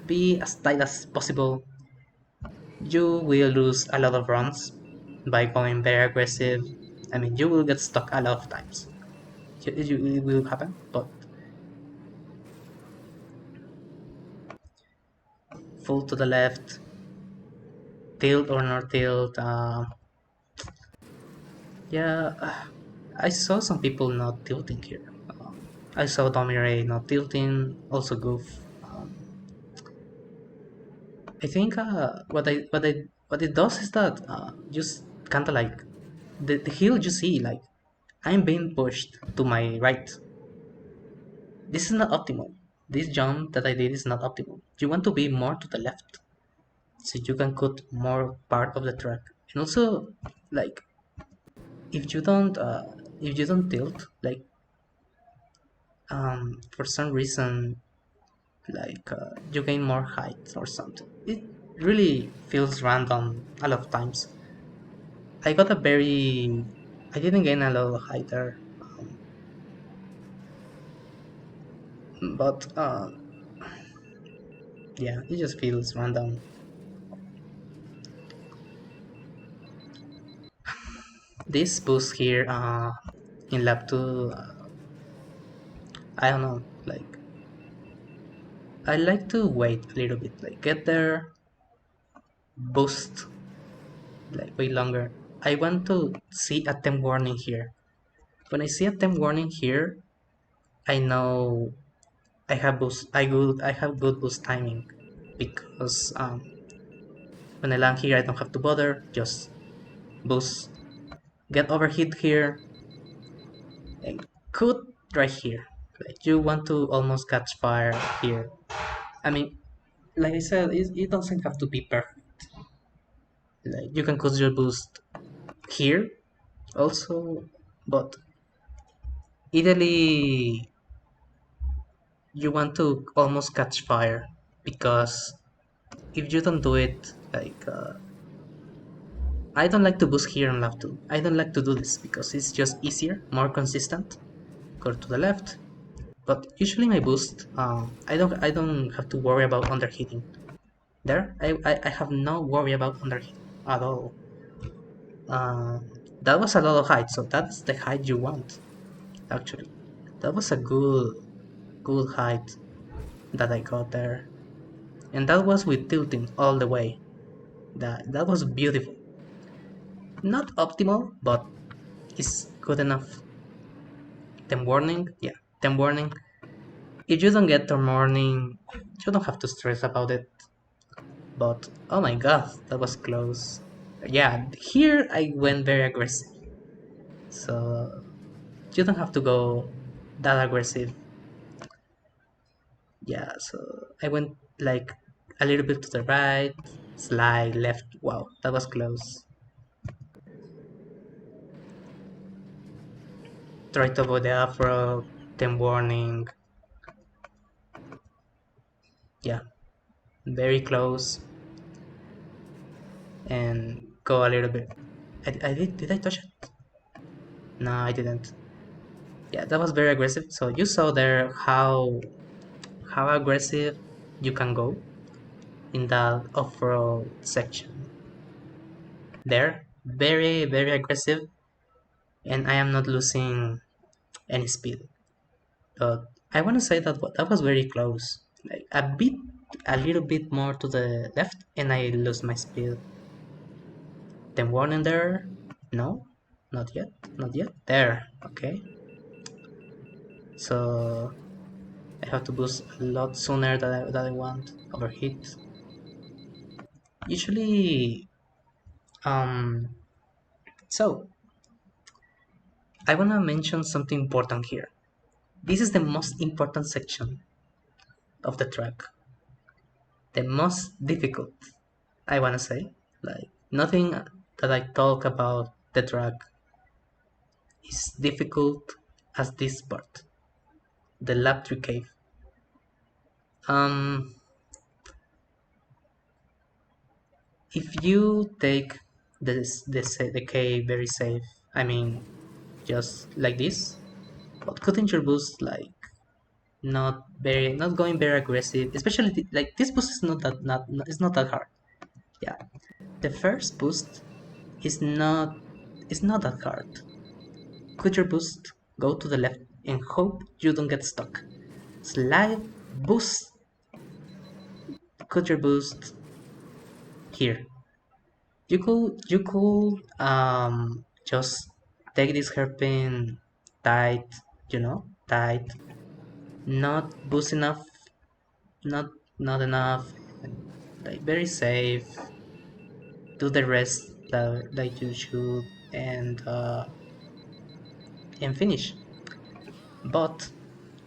be as tight as possible. You will lose a lot of runs by going very aggressive. I mean, you will get stuck a lot of times. It will happen, but full to the left, tilt or not tilt. Yeah, I saw some people not tilting here. I saw Domire not tilting, also Goof. Um, I think what it does is that just kind of like the hill you see like I'm being pushed to my right. This is not optimal. This jump that I did is not optimal. You want to be more to the left so you can cut more part of the track. And also, like if you don't tilt, like for some reason, like you gain more height or something. It really feels random a lot of times. I got a very, I didn't gain a lot of height there, but yeah, it just feels random. This boost here in lap 2, I don't know, like I like to wait a little bit, like get there, boost, like way longer. I want to see a temp warning here. When I see a temp warning here, I know I have good boost timing because when I land here, I don't have to bother. Just boost, get overheat here, and cut right here. Like you want to almost catch fire here. I mean, like I said, it doesn't have to be perfect. Like you can cut your boost here also, but ideally you want to almost catch fire because if you don't do it, like I don't like to boost here on lap 2. I don't like to do this because it's just easier, more consistent. Go to the left, but usually my boost, I don't have to worry about underheating. There, I have no worry about underheating at all. Uh, that was a lot of height, so that's the height you want. Actually, that was a good height that I got there, and that was with tilting all the way. That was beautiful. Not optimal, but it's good enough. Then warning, yeah, then warning. If you don't get the warning, you don't have to stress about it. But oh my god, that was close. Yeah, here I went very aggressive. So you don't have to go that aggressive. Yeah, so I went like a little bit to the right, slide left. Wow, that was close. Try to avoid the afro, then warning. Yeah, very close, and go a little bit. Did I touch it? No, I didn't. Yeah, that was very aggressive. So you saw there how aggressive you can go in that off-road section. There, very aggressive, and I am not losing any speed. But I want to say that that was very close, like a little bit more to the left, and I lose my speed. Then one in there, no, not yet, not yet. There, okay. So I have to boost a lot sooner than I want. Overheat. Usually, um, so I wanna mention something important here. This is the most important section of the track, the most difficult. I wanna say, like nothing that I talk about the track is difficult as this part, the lap 3 cave. Um, if you take the cave very safe, I mean, just like this, but cutting your boost like not going very aggressive, especially like this boost is not it's not that hard. Yeah, the first boost is not that hard. Cut your boost, go to the left, and hope you don't get stuck. Slide, boost, cut your boost here. You could just take this hairpin tight, tight, not boost enough, not not enough, like very safe. Do the rest that you should, and finish. But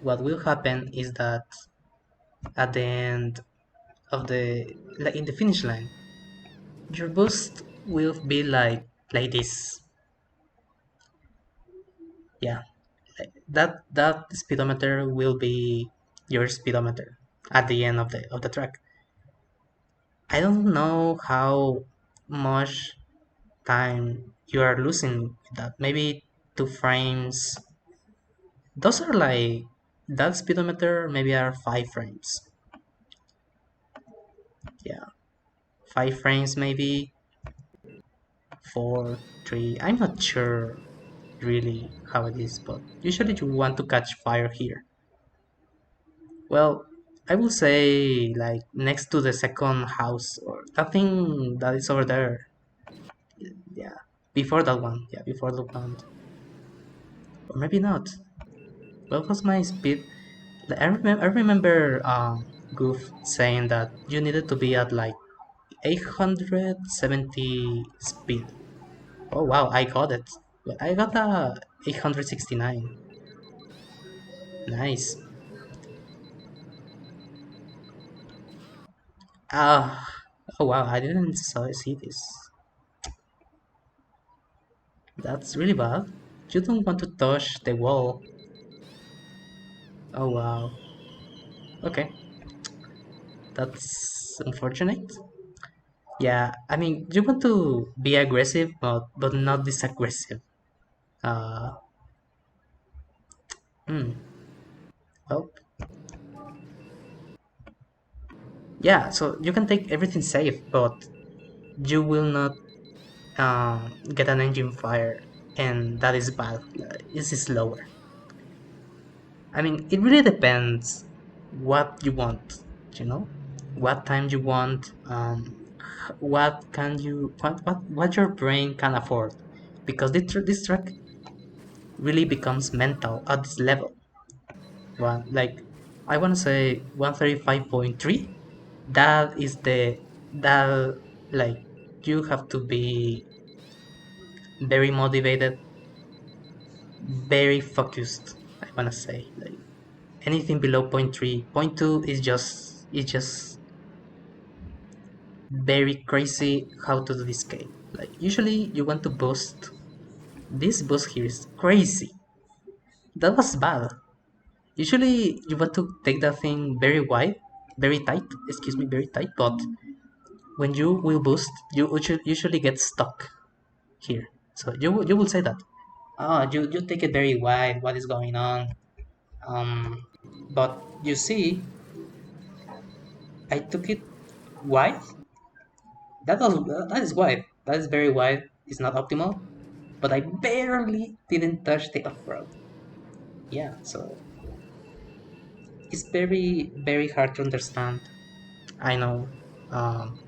what will happen is that at the end of the like in the finish line, your boost will be like this. Yeah, like that speedometer will be your speedometer at the end of the track. I don't know how much time you are losing with that. Maybe 2 frames. Those are like that speedometer maybe are 5 frames. Yeah, 5 frames maybe, 4, 3. I'm not sure really how it is, but usually you want to catch fire here. Well, I will say like next to the second house or that thing that is over there. Yeah, before that one. Yeah, before the one. Or maybe not. What was my speed? Like, I remember Goof saying that you needed to be at like 870 speed. Oh wow, I got it. Well, I got a 869. Nice. Ah, oh wow, I didn't see this. That's really bad. You don't want to touch the wall. Oh wow. Okay, that's unfortunate. Yeah, I mean, you want to be aggressive, but not this aggressive. Uh, hmm. Well, yeah. So you can take everything safe, but you will not get an engine fire, and that is bad. It's slower. I mean, it really depends what you want, you know, what time you want, what can you, what your brain can afford, because this track really becomes mental at this level. One like, I want to say 135.3. That is that like you have to be very motivated, very focused. I want to say like anything below point 0.3, point 0.2 is just very crazy how to do this game. Like usually you want to boost. This boost here is crazy. That was bad. Usually you want to take that thing very wide, very tight. Excuse me, very tight. But when you will boost, you usually get stuck here. So you will say that. Oh, you take it very wide. What is going on? But you see, I took it wide. That is wide. That is very wide. It's not optimal, but I barely didn't touch the off-road. Yeah, so it's very hard to understand. I know. Um,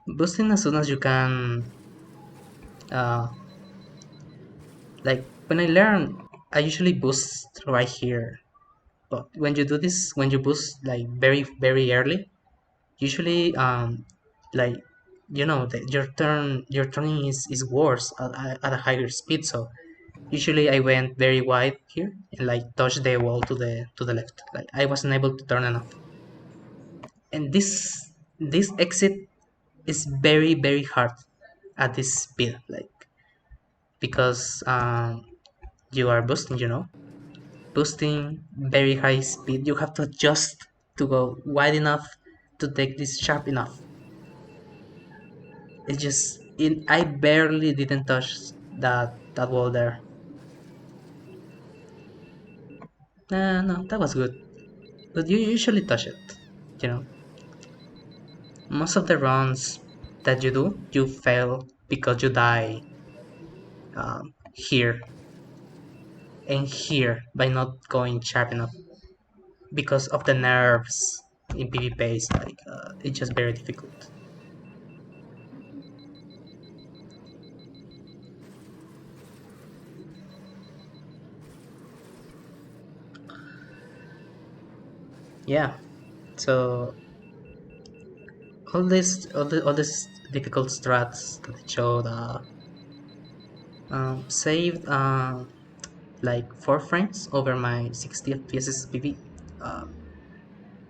Boosting as soon as you can. Uh, like when I learn, I usually boost right here. But when you do this, when you boost like very early, usually like your turning is worse at a higher speed. So usually I went very wide here and like touched the wall to the left. Like I wasn't able to turn enough. And this exit is very hard at this speed, like because you are boosting, boosting very high speed. You have to adjust to go wide enough to take this sharp enough. It's just I barely didn't touch that wall there. No, that was good. But you usually touch it, you know. Most of the runs that you do, you fail because you die here and here by not going sharp enough because of the nerves in PvP. Like it's just very difficult. Yeah. So all these difficult strats that I showed saved like 4 frames over my 60 FPS PV. Um,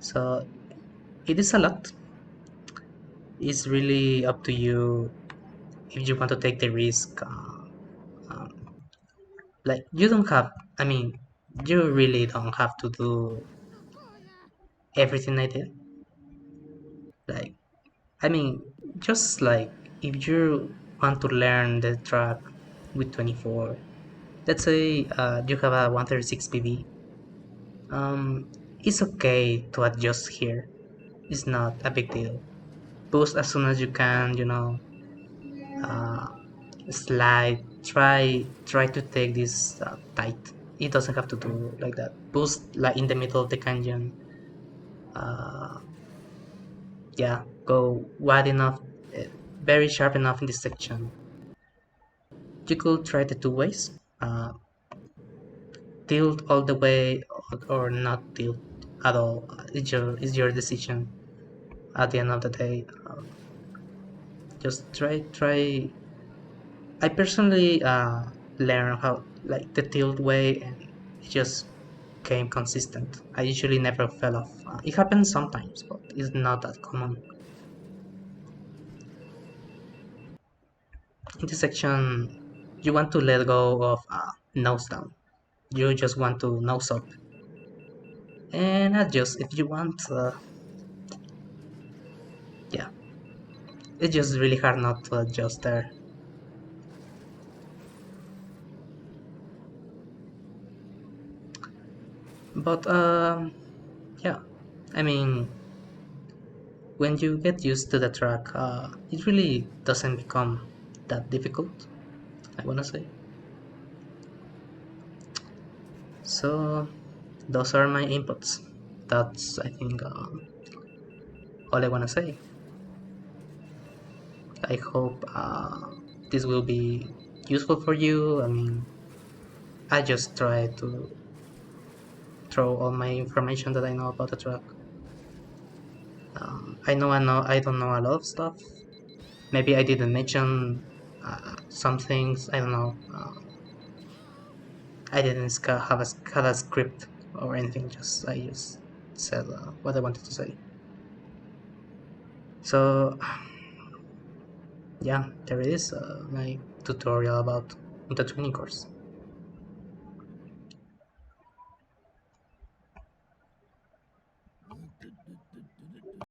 so it is a lot. It's really up to you if you want to take the risk. Um, like you don't have. I mean, you really don't have to do everything I did. Like I mean, just like if you want to learn the track with 24, let's say you have a 136 PV, it's okay to adjust here. It's not a big deal. Boost as soon as you can, uh, slide, try to take this tight. It doesn't have to do like that. Boost like in the middle of the canyon. Uh, yeah, go wide enough, uh, very sharp enough in this section. You could try the two ways. Tilt all the way or not tilt at all. It's your decision at the end of the day. Just try. I personally learned how like the tilt way and it just came consistent. I usually never fell off. It happens sometimes, but it's not that common. In this section, you want to let go of nose down. You just want to nose up and adjust if you want. Yeah, it's just really hard not to adjust there. But yeah, I mean, when you get used to the track, it really doesn't become that difficult. I wanna say. So those are my inputs. That's I think all I wanna say. I hope this will be useful for you. I mean, I just try to throw all my information that I know about the track. I don't know a lot of stuff. Maybe I didn't mention some things. I don't know. I didn't have a script or anything. I just said what I wanted to say. So yeah, there it is. My tutorial about the training course.